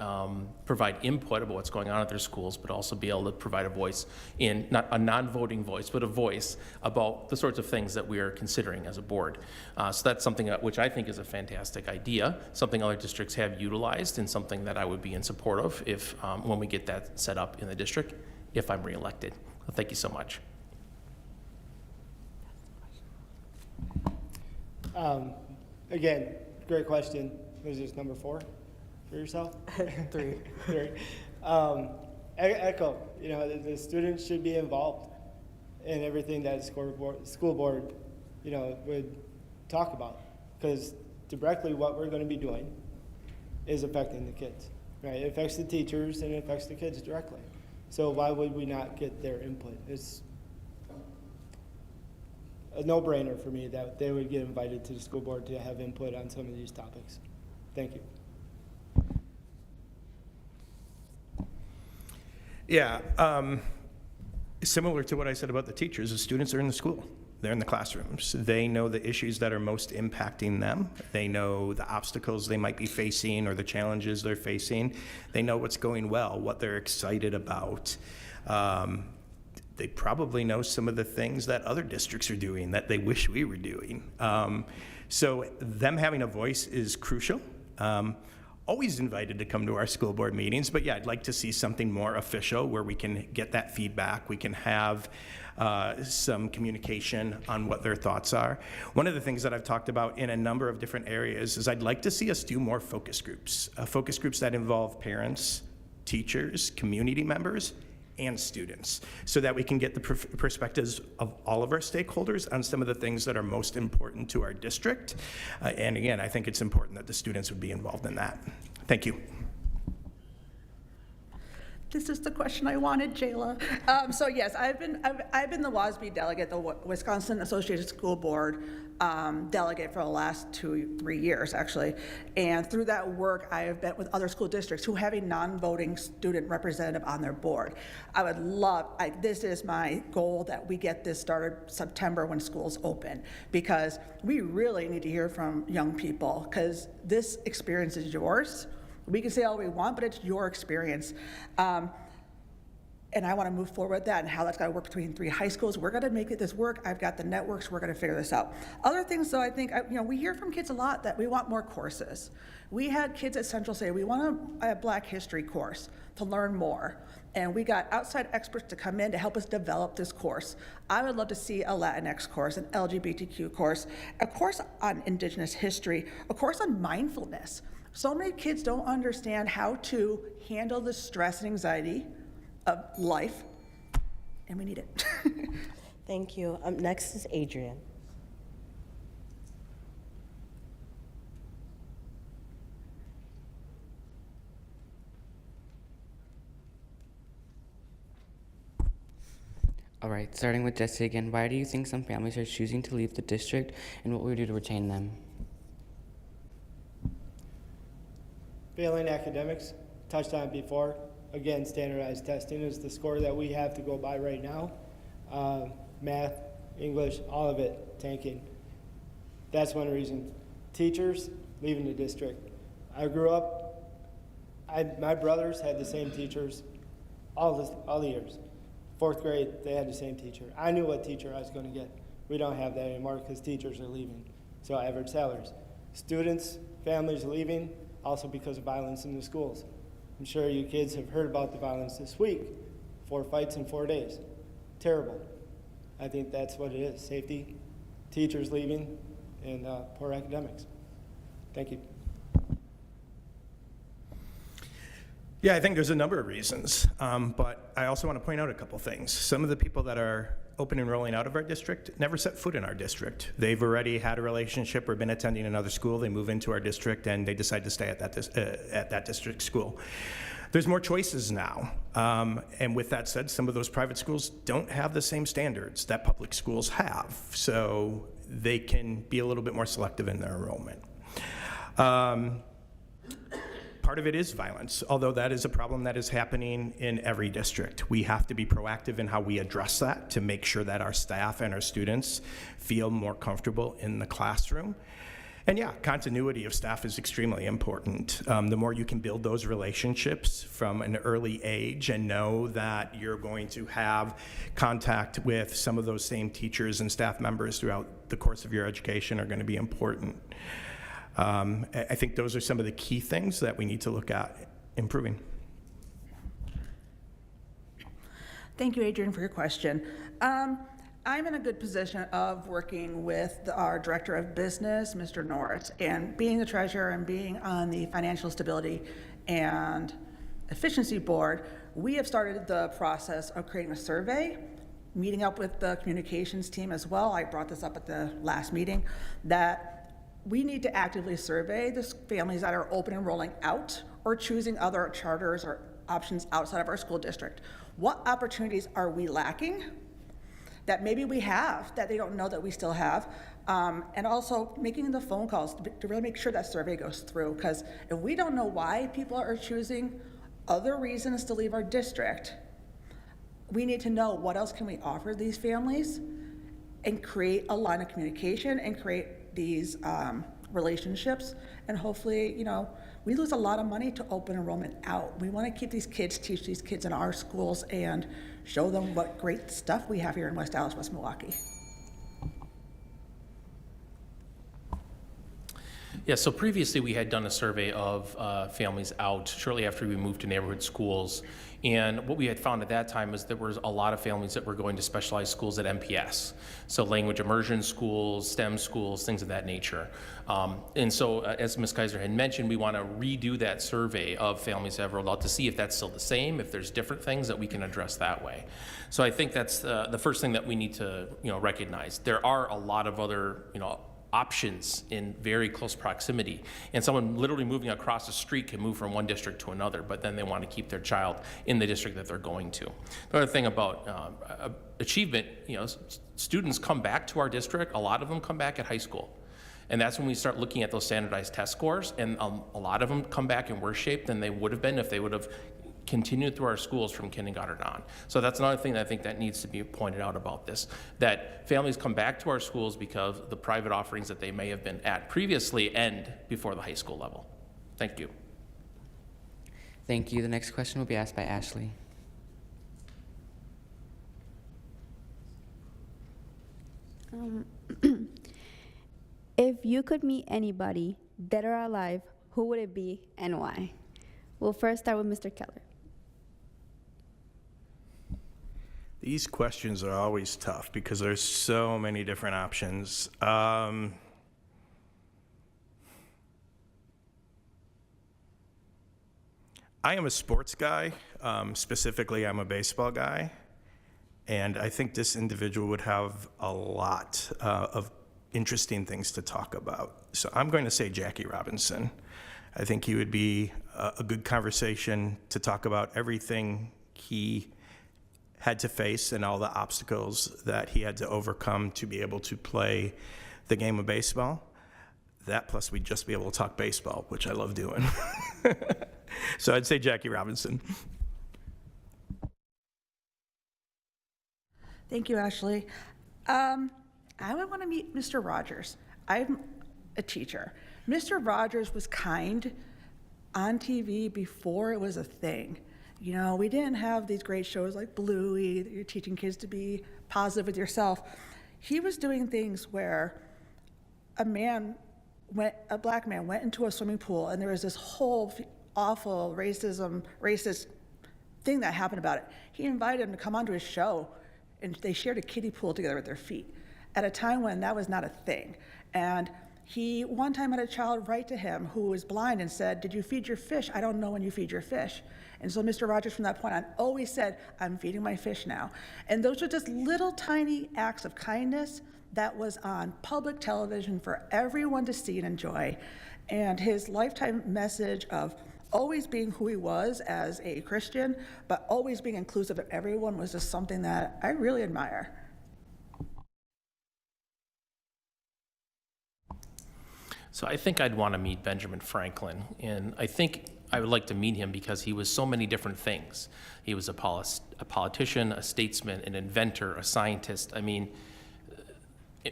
provide input about what's going on at their schools, but also be able to provide a voice in, not a non-voting voice, but a voice about the sorts of things that we are considering as a board. So that's something which I think is a fantastic idea, something other districts have utilized, and something that I would be in support of if when we get that set up in the district, if I'm reelected. Well, thank you so much. Again, great question. Was this number 4 for yourself? 3. 3. Echo, the students should be involved in everything that school board, would talk about, because directly what we're going to be doing is affecting the kids, right? It affects the teachers and it affects the kids directly. So why would we not get their input? It's a no-brainer for me that they would get invited to the school board to have input on some of these topics. Thank you. Yeah, similar to what I said about the teachers, the students are in the school. They're in the classrooms. They know the issues that are most impacting them. They know the obstacles they might be facing or the challenges they're facing. They know what's going well, what they're excited about. They probably know some of the things that other districts are doing that they wish we were doing. So them having a voice is crucial. Always invited to come to our school board meetings, but yeah, I'd like to see something more official where we can get that feedback. We can have some communication on what their thoughts are. One of the things that I've talked about in a number of different areas is I'd like to see us do more focus groups that involve parents, teachers, community members, and students, so that we can get the perspectives of all of our stakeholders on some of the things that are most important to our district. And again, I think it's important that the students would be involved in that. Thank you. This is the question I wanted, Jayla. So yes, I've been the WASB delegate, the Wisconsin Associated School Board delegate for the last 2-3 years, actually. And through that work, I have met with other school districts who have a non-voting student representative on their board. I would love, this is my goal, that we get this started September when schools open, because we really need to hear from young people, because this experience is yours. We can say all we want, but it's your experience. And I want to move forward with that and how that's got to work between 3 high schools. We're going to make this work. I've got the networks. We're going to figure this out. Other things, though, I think, we hear from kids a lot that we want more courses. We had kids at Central say, we want a Black History course to learn more. And we got outside experts to come in to help us develop this course. I would love to see a Latinx course, an LGBTQ course, a course on Indigenous history, a course on mindfulness. So many kids don't understand how to handle the stress and anxiety of life, and we need it. Thank you. Next is Adrian. All right, starting with Jesse again. Why do you think some families are choosing to leave the district, and what will you do to retain them? Failing academics, touched on it before. Again, standardized testing is the score that we have to go by right now. Math, English, all of it tanking. That's one reason. Teachers leaving the district. I grew up, my brothers had the same teachers all the years. 4th grade, they had the same teacher. I knew what teacher I was going to get. We don't have that anymore because teachers are leaving. So average salaries. Students, families leaving, also because of violence in the schools. I'm sure you kids have heard about the violence this week. 4 fights in 4 days. Terrible. I think that's what it is. Safety, teachers leaving, and poor academics. Thank you. Yeah, I think there's a number of reasons, but I also want to point out a couple things. Some of the people that are open enrolling out of our district never set foot in our district. They've already had a relationship or been attending another school. They move into our district and they decide to stay at that district school. There's more choices now, and with that said, some of those private schools don't have the same standards that public schools have, so they can be a little bit more selective in their enrollment. Part of it is violence, although that is a problem that is happening in every district. We have to be proactive in how we address that to make sure that our staff and our students feel more comfortable in the classroom. And yeah, continuity of staff is extremely important. The more you can build those relationships from an early age and know that you're going to have contact with some of those same teachers and staff members throughout the course of your education are going to be important. I think those are some of the key things that we need to look at improving. Thank you, Adrian, for your question. I'm in a good position of working with our Director of Business, Mr. Norris, and being the treasurer and being on the Financial Stability and Efficiency Board, we have started the process of creating a survey, meeting up with the communications team as well. I brought this up at the last meeting, that we need to actively survey the families that are open enrolling out or choosing other charters or options outside of our school district. What opportunities are we lacking that maybe we have that they don't know that we still have? And also making the phone calls to really make sure that survey goes through, because if we don't know why people are choosing other reasons to leave our district, we need to know what else can we offer these families and create a line of communication and create these relationships, and hopefully, we lose a lot of money to open enrollment out. We want to keep these kids, teach these kids in our schools, and show them what great stuff we have here in West Dallas, West Milwaukee. Yeah, so previously we had done a survey of families out shortly after we moved to neighborhood schools. And what we had found at that time is there was a lot of families that were going to specialized schools at MPS. So language immersion schools, STEM schools, things of that nature. And so as Ms. Kaiser had mentioned, we want to redo that survey of families that have rolled out to see if that's still the same, if there's different things that we can address that way. So I think that's the first thing that we need to recognize. There are a lot of other options in very close proximity. And someone literally moving across the street can move from one district to another, but then they want to keep their child in the district that they're going to. The other thing about achievement, students come back to our district, a lot of them come back at high school. And that's when we start looking at those standardized test scores, and a lot of them come back in worse shape than they would have been if they would have continued through our schools from kindergarten on. So that's another thing that I think that needs to be pointed out about this, that families come back to our schools because the private offerings that they may have been at previously end before the high school level. Thank you. Thank you. The next question will be asked by Ashley. If you could meet anybody, dead or alive, who would it be and why? We'll first start with Mr. Keller. These questions are always tough because there's so many different options. I am a sports guy. Specifically, I'm a baseball guy. And I think this individual would have a lot of interesting things to talk about. So I'm going to say Jackie Robinson. I think he would be a good conversation to talk about everything he had to face and all the obstacles that he had to overcome to be able to play the game of baseball. That plus we'd just be able to talk baseball, which I love doing. So I'd say Jackie Robinson. Thank you, Ashley. I would want to meet Mr. Rogers. I'm a teacher. Mr. Rogers was kind on TV before it was a thing. You know, we didn't have these great shows like Bluey, that you're teaching kids to be positive with yourself. He was doing things where a black man went into a swimming pool and there was this whole awful racist thing that happened about it. He invited him to come onto his show and they shared a kiddie pool together with their feet at a time when that was not a thing. And he one time had a child write to him who was blind and said, "Did you feed your fish? I don't know when you feed your fish." And so Mr. Rogers from that point on always said, "I'm feeding my fish now." And those are just little tiny acts of kindness that was on public television for everyone to see and enjoy. And his lifetime message of always being who he was as a Christian, but always being inclusive of everyone was just something that I really admire. So I think I'd want to meet Benjamin Franklin, and I think I would like to meet him because he was so many different things. He was a politician, a statesman, an inventor, a scientist. I mean,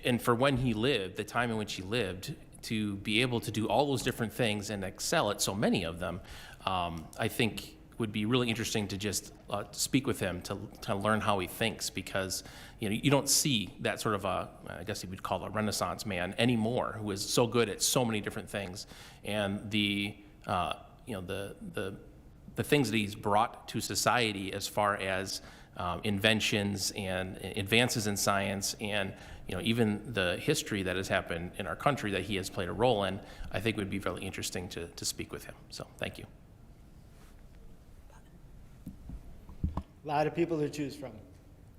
and for when he lived, the time in which he lived, to be able to do all those different things and excel at so many of them, I think would be really interesting to just speak with him to learn how he thinks, because you don't see that sort of a, I guess you would call it a Renaissance man anymore, who is so good at so many different things, and the things that he's brought to society as far as inventions and advances in science, and even the history that has happened in our country that he has played a role in, I think would be really interesting to speak with him. So thank you. A lot of people to choose from,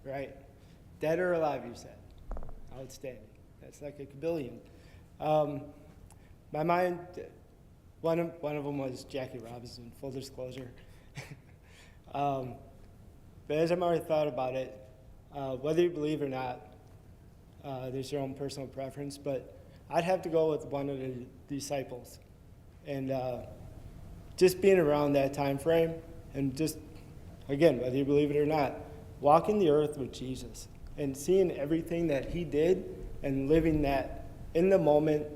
right? Dead or alive, you said. Outstanding. That's like a billion. My mind, one of them was Jackie Robinson, full disclosure. But as I've already thought about it, whether you believe or not, there's your own personal preference, but I'd have to go with one of the disciples. And just being around that time frame, and just, again, whether you believe it or not, walking the earth with Jesus and seeing everything that he did and living that in the moment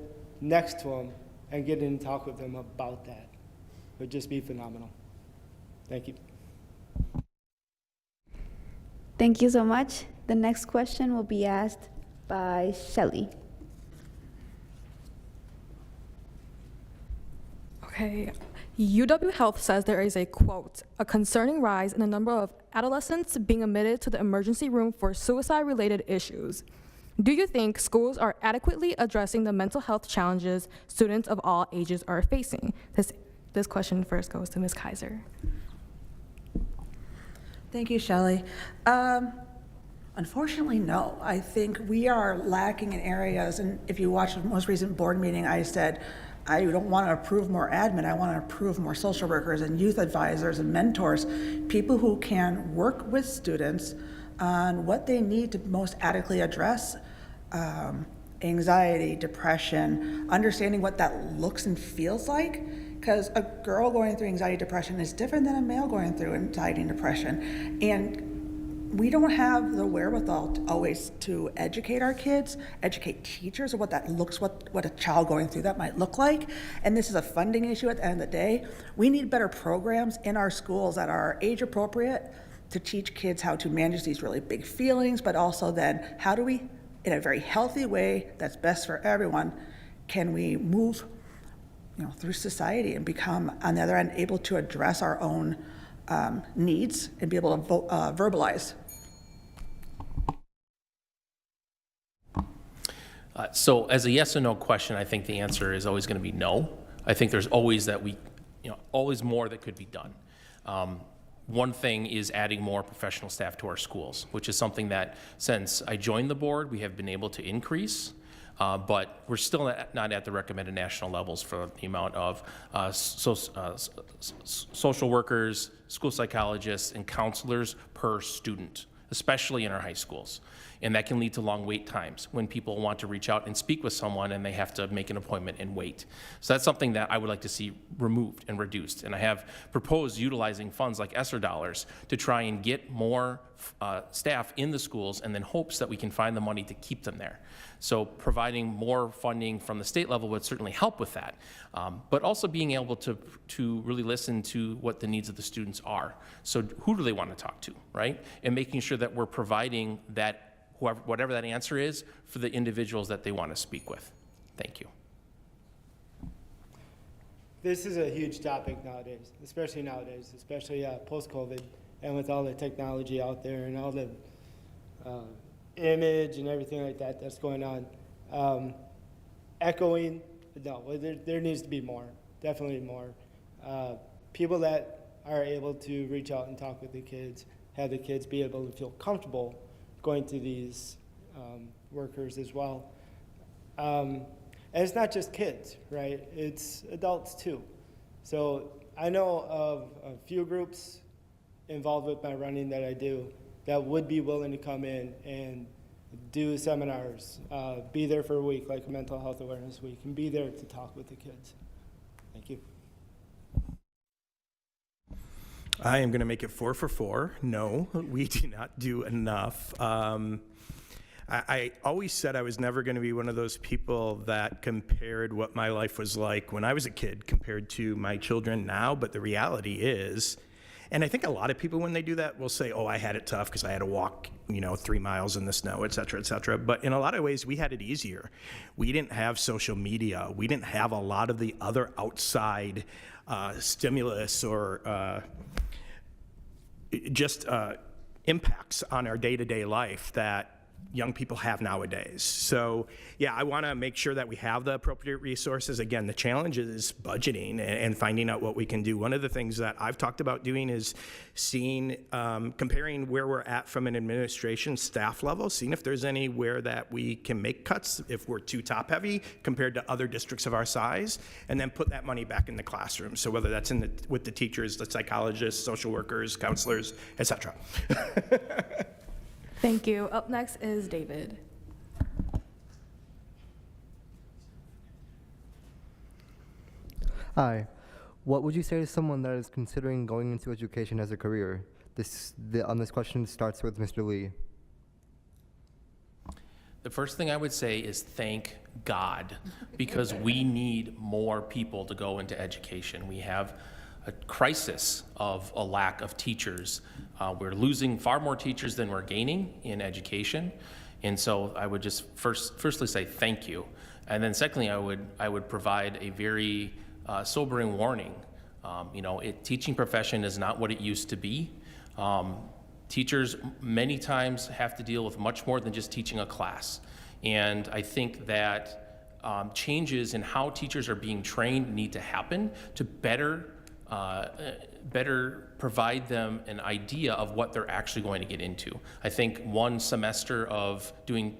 next to him and getting to talk with him about that would just be phenomenal. Thank you. Thank you so much. The next question will be asked by Shelley. Okay. UW Health says there is a, quote, "a concerning rise in the number of adolescents being admitted to the emergency room for suicide-related issues. Do you think schools are adequately addressing the mental health challenges students of all ages are facing?" This question first goes to Ms. Kaiser. Thank you, Shelley. Unfortunately, no. I think we are lacking in areas, and if you watch the most recent board meeting, I said, I don't want to approve more admin, I want to approve more social workers and youth advisors and mentors, people who can work with students on what they need to most adequately address anxiety, depression, understanding what that looks and feels like, because a girl going through anxiety, depression is different than a male going through anxiety and depression. And we don't have the wherewithal always to educate our kids, educate teachers of what that looks, what a child going through that might look like. And this is a funding issue at the end of the day. We need better programs in our schools that are age appropriate to teach kids how to manage these really big feelings, but also then how do we, in a very healthy way that's best for everyone, can we move through society and become, on the other end, able to address our own needs and be able to verbalize. So as a yes or no question, I think the answer is always going to be no. I think there's always always more that could be done. One thing is adding more professional staff to our schools, which is something that since I joined the board, we have been able to increase. but we're still not at the recommended national levels for the amount of social workers, school psychologists, and counselors per student, especially in our high schools. And that can lead to long wait times when people want to reach out and speak with someone and they have to make an appointment and wait. So that's something that I would like to see removed and reduced. And I have proposed utilizing funds like ESSER dollars to try and get more staff in the schools, and then hopes that we can find the money to keep them there. So providing more funding from the state level would certainly help with that. But also being able to really listen to what the needs of the students are. So who do they want to talk to, right? And making sure that we're providing that, whatever that answer is, for the individuals that they want to speak with. Thank you. This is a huge topic nowadays, especially post-COVID, and with all the technology out there and all the image and everything like that that's going on. Echoing, no, there needs to be more, definitely more. People that are able to reach out and talk with the kids, have the kids be able to feel comfortable going to these workers as well. And it's not just kids, right? It's adults too. So I know of a few groups involved with my running that I do that would be willing to come in and do seminars, be there for a week, like a Mental Health Awareness Week, and be there to talk with the kids. Thank you. I am going to make it 4 for 4. No, we do not do enough. I always said I was never going to be one of those people that compared what my life was like when I was a kid compared to my children now, but the reality is, and I think a lot of people when they do that will say, oh, I had it tough because I had to walk, 3 miles in the snow, et cetera, et cetera. But in a lot of ways, we had it easier. We didn't have social media. We didn't have a lot of the other outside stimulus or just impacts on our day-to-day life that young people have nowadays. So yeah, I want to make sure that we have the appropriate resources. Again, the challenge is budgeting and finding out what we can do. One of the things that I've talked about doing is seeing, comparing where we're at from an administration staff level, seeing if there's anywhere that we can make cuts if we're too top heavy compared to other districts of our size, and then put that money back in the classroom. So whether that's with the teachers, the psychologists, social workers, counselors, et cetera. Thank you. Up next is David. Hi. What would you say to someone that is considering going into education as a career? This question starts with Mr. Lee. The first thing I would say is thank God, because we need more people to go into education. We have a crisis of a lack of teachers. We're losing far more teachers than we're gaining in education. And so I would just firstly say thank you. And then secondly, I would provide a very sobering warning. Teaching profession is not what it used to be. Teachers many times have to deal with much more than just teaching a class. And I think that changes in how teachers are being trained need to happen to better provide them an idea of what they're actually going to get into. I think one semester of doing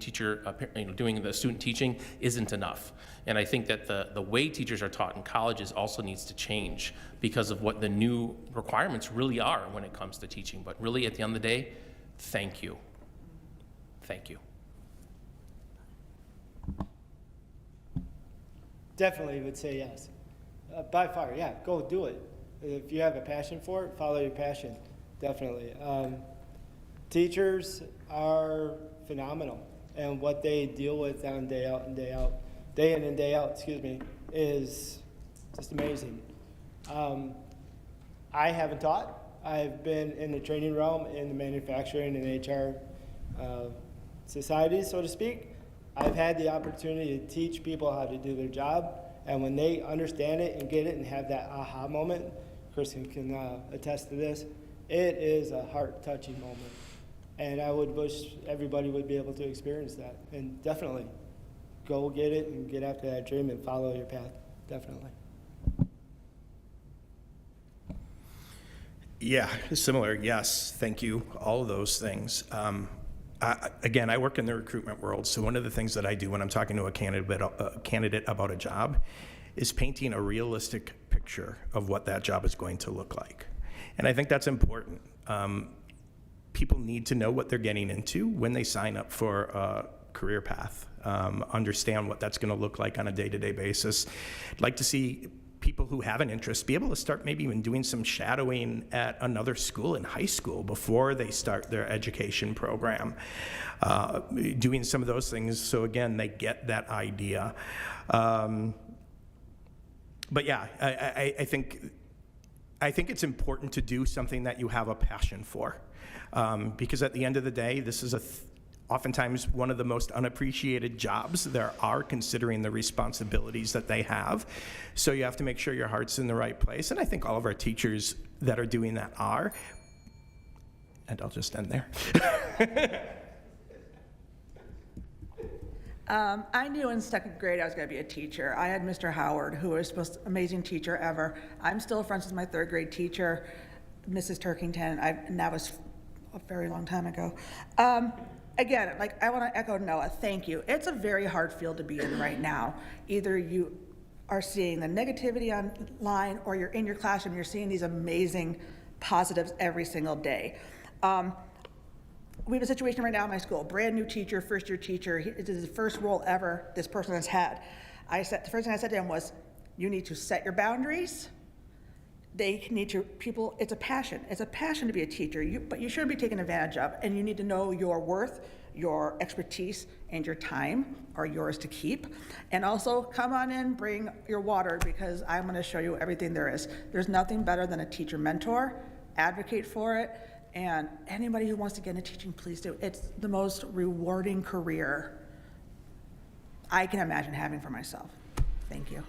doing the student teaching isn't enough. And I think that the way teachers are taught in colleges also needs to change because of what the new requirements really are when it comes to teaching. But really, at the end of the day, thank you. Thank you. Definitely would say yes. By far, yeah, go do it. If you have a passion for it, follow your passion, definitely. Teachers are phenomenal, and what they deal with on day in and day out, is just amazing. I haven't taught. I've been in the training realm, in the manufacturing and HR societies, so to speak. I've had the opportunity to teach people how to do their job, and when they understand it and get it and have that aha moment, Kristen can attest to this, it is a heart-touching moment. And I would wish everybody would be able to experience that. And definitely, go get it and get after that dream and follow your path, definitely. Yeah, similar, yes, thank you, all of those things. Again, I work in the recruitment world, so one of the things that I do when I'm talking to a candidate about a job is painting a realistic picture of what that job is going to look like. And I think that's important. People need to know what they're getting into when they sign up for a career path, understand what that's going to look like on a day-to-day basis. I'd like to see people who have an interest be able to start maybe even doing some shadowing at another school in high school before they start their education program, doing some of those things so again they get that idea. But yeah, I think it's important to do something that you have a passion for, because at the end of the day, this is oftentimes one of the most unappreciated jobs there are, considering the responsibilities that they have. So you have to make sure your heart's in the right place. And I think all of our teachers that are doing that are. And I'll just end there. I knew in second grade I was going to be a teacher. I had Mr. Howard, who was the most amazing teacher ever. I'm still friends with my third grade teacher, Mrs. Turkington, and that was a very long time ago. Again, like, I want to echo Noah, thank you. It's a very hard field to be in right now. Either you are seeing the negativity online or you're in your classroom, you're seeing these amazing positives every single day. We have a situation right now in my school, brand new teacher, first year teacher. It is the first role ever this person has had. The first thing I said to him was, you need to set your boundaries. They need to, people, it's a passion. It's a passion to be a teacher, but you shouldn't be taken advantage of, and you need to know your worth, your expertise, and your time are yours to keep. And also, come on in, bring your water, because I'm gonna show you everything there is. There's nothing better than a teacher mentor. Advocate for it, and anybody who wants to get into teaching, please do. It's the most rewarding career I can imagine having for myself. Thank you.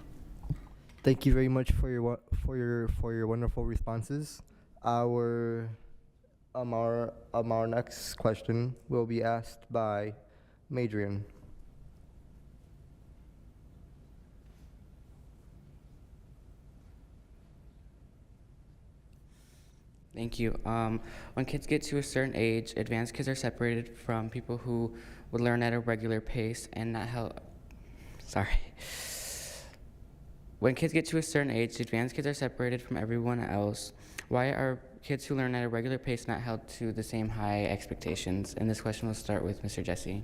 Thank you very much for your wonderful responses. Our next question will be asked by Madrian. Thank you. When kids get to a certain age, advanced kids are separated from people who would learn at a regular pace and not help. Sorry. When kids get to a certain age, advanced kids are separated from everyone else. Why are kids who learn at a regular pace not held to the same high expectations? And this question will start with Mr. Jesse.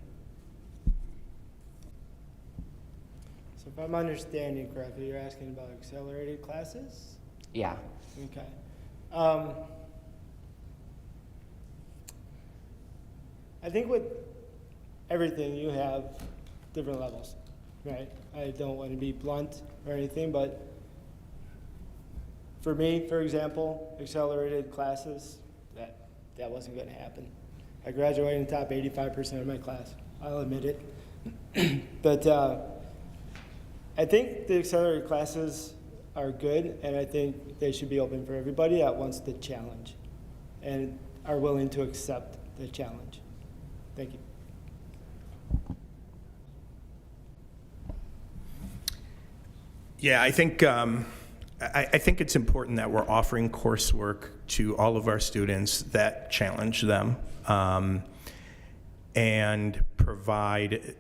So if I'm understanding correctly, you're asking about accelerated classes? Yeah. Okay. I think with everything, you have different levels, right? I don't want to be blunt or anything, but for me, for example, accelerated classes, that wasn't going to happen. I graduated in the top 85% of my class. I'll admit it. But I think the accelerated classes are good, and I think they should be open for everybody that wants the challenge and are willing to accept the challenge. Thank you. Yeah, I think I think it's important that we're offering coursework to all of our students that challenge them and provide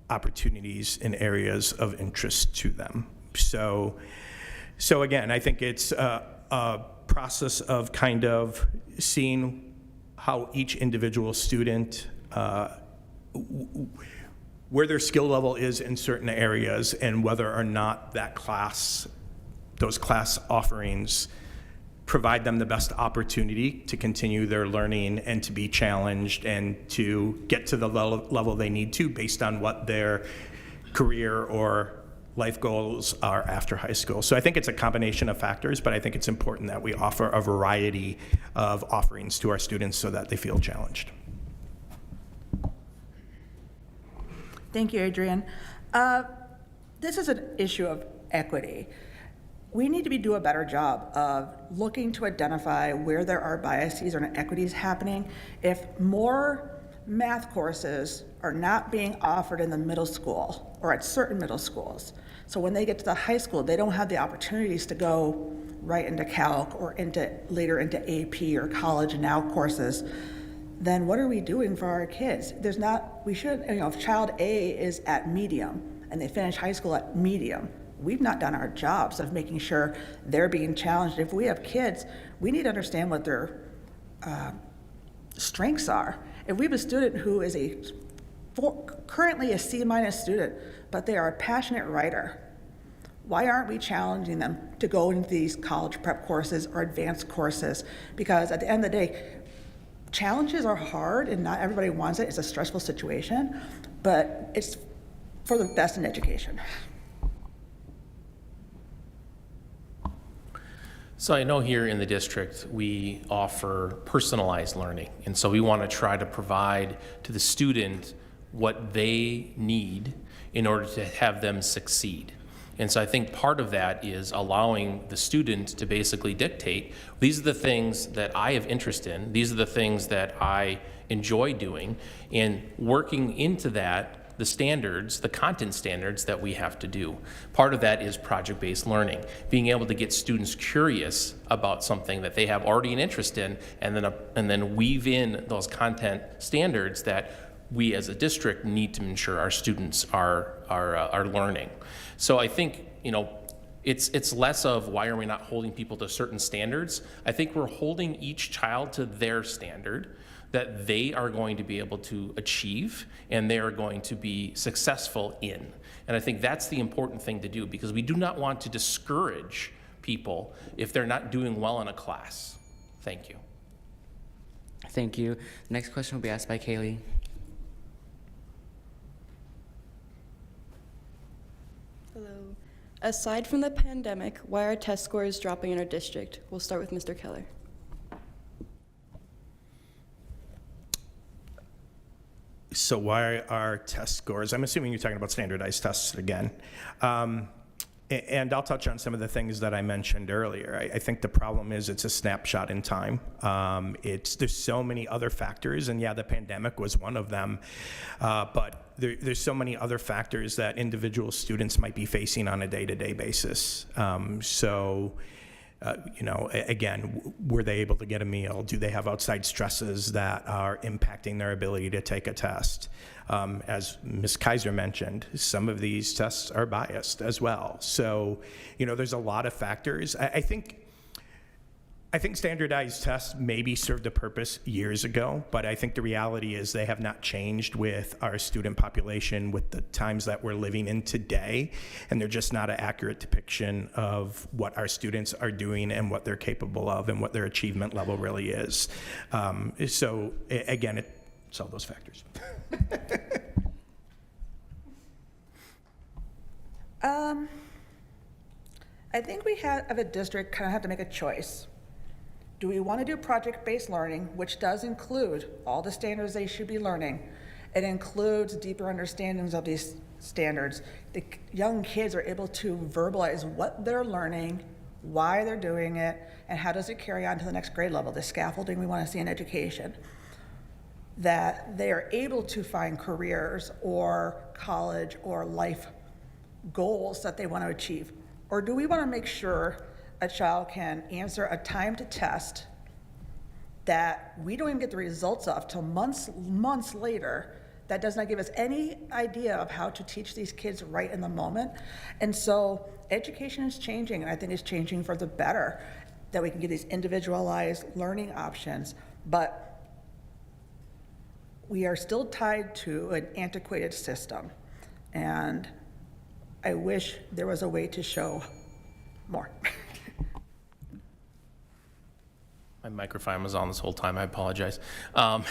opportunities in areas of interest to them. So again, I think it's a process of kind of seeing how each individual student, where their skill level is in certain areas, and whether or not those class offerings provide them the best opportunity to continue their learning and to be challenged and to get to the level they need to based on what their career or life goals are after high school. So I think it's a combination of factors, but I think it's important that we offer a variety of offerings to our students so that they feel challenged. Thank you, Adrian. This is an issue of equity. We need to do a better job of looking to identify where there are biases or inequities happening. If more math courses are not being offered in the middle school or at certain middle schools, so when they get to the high school, they don't have the opportunities to go right into calc or later into AP or college now courses, then what are we doing for our kids? There's not, we should, if child A is at medium and they finish high school at medium, we've not done our jobs of making sure they're being challenged. If we have kids, we need to understand what their strengths are. If we have a student who is currently a C- student, but they are a passionate writer, why aren't we challenging them to go into these college prep courses or advanced courses? Because at the end of the day, challenges are hard and not everybody wants it. It's a stressful situation, but it's for the best in education. So I know here in the district, we offer personalized learning. And so we want to try to provide to the student what they need in order to have them succeed. And so I think part of that is allowing the student to basically dictate, these are the things that I have interest in, these are the things that I enjoy doing, and working into that the standards, the content standards that we have to do. Part of that is project-based learning, being able to get students curious about something that they have already an interest in, and then weave in those content standards that we as a district need to ensure our students are learning. So I think, it's less of why are we not holding people to certain standards. I think we're holding each child to their standard that they are going to be able to achieve and they are going to be successful in. And I think that's the important thing to do, because we do not want to discourage people if they're not doing well in a class. Thank you. Thank you. Next question will be asked by Kaylee. Hello. Aside from the pandemic, why are test scores dropping in our district? We'll start with Mr. Keller. So why are test scores? I'm assuming you're talking about standardized tests again. And I'll touch on some of the things that I mentioned earlier. I think the problem is it's a snapshot in time. There's so many other factors, and yeah, the pandemic was one of them, but there's so many other factors that individual students might be facing on a day-to-day basis. Again, were they able to get a meal? Do they have outside stresses that are impacting their ability to take a test? As Ms. Kaiser mentioned, some of these tests are biased as well. So, there's a lot of factors. I think standardized tests maybe served a purpose years ago, but I think the reality is they have not changed with our student population, with the times that we're living in today, and they're just not an accurate depiction of what our students are doing and what they're capable of and what their achievement level really is. So again, it's all those factors. I think we have, as a district, kind of have to make a choice. Do we want to do project-based learning, which does include all the standards they should be learning? It includes deeper understandings of these standards. The young kids are able to verbalize what they're learning, why they're doing it, and how does it carry on to the next grade level, the scaffolding we want to see in education. That they are able to find careers or college or life goals that they want to achieve. Or do we want to make sure a child can answer a timed test that we don't even get the results of till months later, that does not give us any idea of how to teach these kids right in the moment? And so education is changing, and I think it's changing for the better, that we can give these individualized learning options, but we are still tied to an antiquated system. And I wish there was a way to show more. My microphone was on this whole time, I apologize. So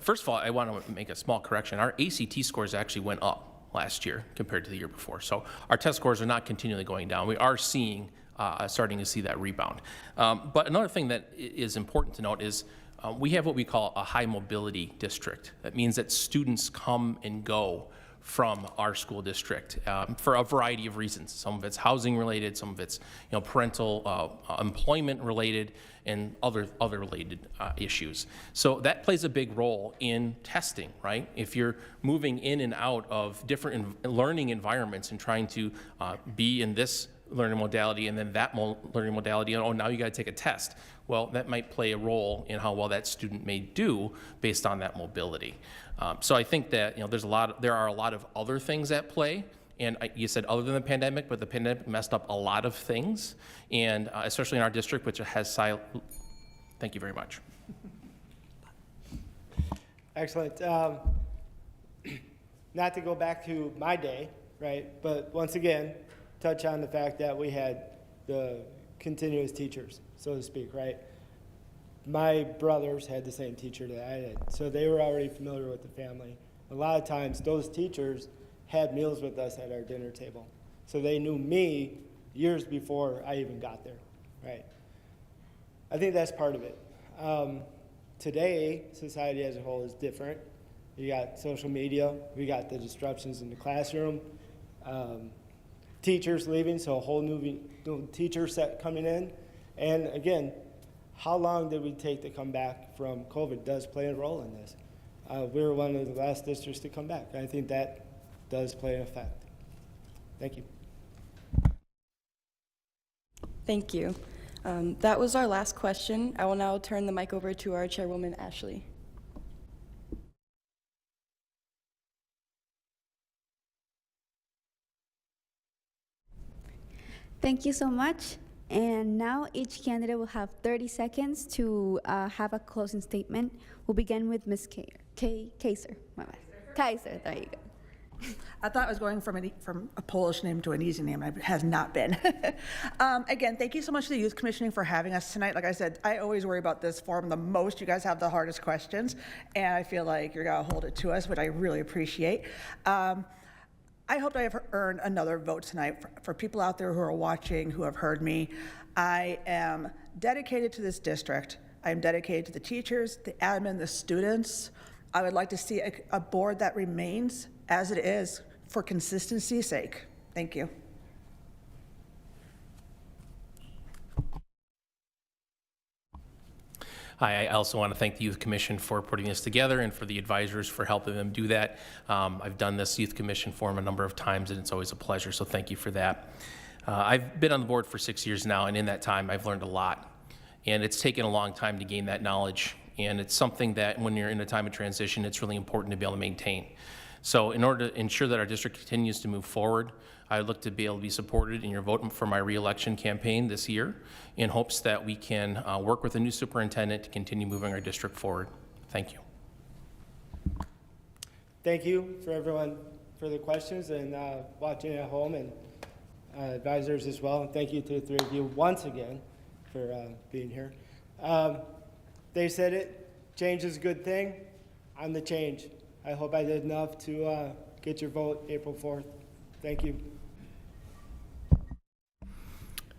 first of all, I want to make a small correction. Our ACT scores actually went up last year compared to the year before. So our test scores are not continually going down. We are starting to see that rebound. But another thing that is important to note is we have what we call a high mobility district. That means that students come and go from our school district for a variety of reasons. Some of it's housing related, some of it's parental employment related, and other related issues. So that plays a big role in testing, right? If you're moving in and out of different learning environments and trying to be in this learning modality, and then that learning modality, and oh, now you got to take a test. Well, that might play a role in how well that student may do based on that mobility. So I think that there are a lot of other things at play. And you said other than the pandemic, but the pandemic messed up a lot of things, and especially in our district, which has Thank you very much. Excellent. Not to go back to my day, right? But once again, touch on the fact that we had the continuous teachers, so to speak, right? My brothers had the same teacher that I did, so they were already familiar with the family. A lot of times, those teachers had meals with us at our dinner table. So they knew me years before I even got there, right? I think that's part of it. Today, society as a whole is different. You got social media, we got the disruptions in the classroom, teachers leaving, so a whole new teacher set coming in. And again, how long did we take to come back from COVID does play a role in this. We were one of the last districts to come back. I think that does play an effect. Thank you. Thank you. That was our last question. I will now turn the mic over to our chairwoman, Ashley. Thank you so much. And now each candidate will have 30 seconds to have a closing statement. We'll begin with Ms. Kaiser. My bad. Kaiser, there you go. I thought I was going from a Polish name to an easy name. It has not been. Again, thank you so much to the Youth Commissioning for having us tonight. Like I said, I always worry about this forum the most. You guys have the hardest questions, and I feel like you're going to hold it to us, which I really appreciate. I hope I have earned another vote tonight. For people out there who are watching, who have heard me, I am dedicated to this district. I am dedicated to the teachers, the admin, the students. I would like to see a board that remains as it is for consistency's sake. Thank you. Hi, I also want to thank the Youth Commission for putting this together and for the advisors for helping them do that. I've done this Youth Commission forum a number of times, and it's always a pleasure, so thank you for that. I've been on the board for 6 years now, and in that time, I've learned a lot. And it's taken a long time to gain that knowledge, and it's something that when you're in a time of transition, it's really important to be able to maintain. So in order to ensure that our district continues to move forward, I look to be able to be supported in your vote for my re-election campaign this year in hopes that we can work with a new superintendent to continue moving our district forward. Thank you. Thank you for everyone for the questions and watching at home, and advisors as well. And thank you to the three of you once again for being here. They said it, change is a good thing. I'm the change. I hope I did enough to get your vote April 4th. Thank you.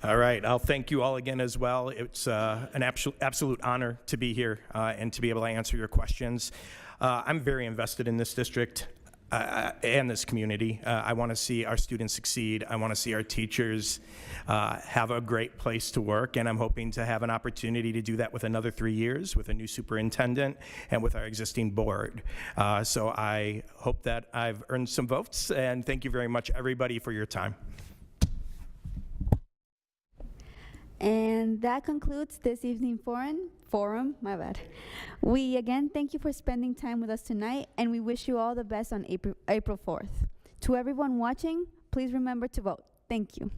All right, I'll thank you all again as well. It's an absolute honor to be here and to be able to answer your questions. I'm very invested in this district and this community. I want to see our students succeed. I want to see our teachers have a great place to work, and I'm hoping to have an opportunity to do that with another 3 years with a new superintendent and with our existing board. So I hope that I've earned some votes, and thank you very much, everybody, for your time. And that concludes this evening forum. My bad. We again thank you for spending time with us tonight, and we wish you all the best on April 4th. To everyone watching, please remember to vote. Thank you.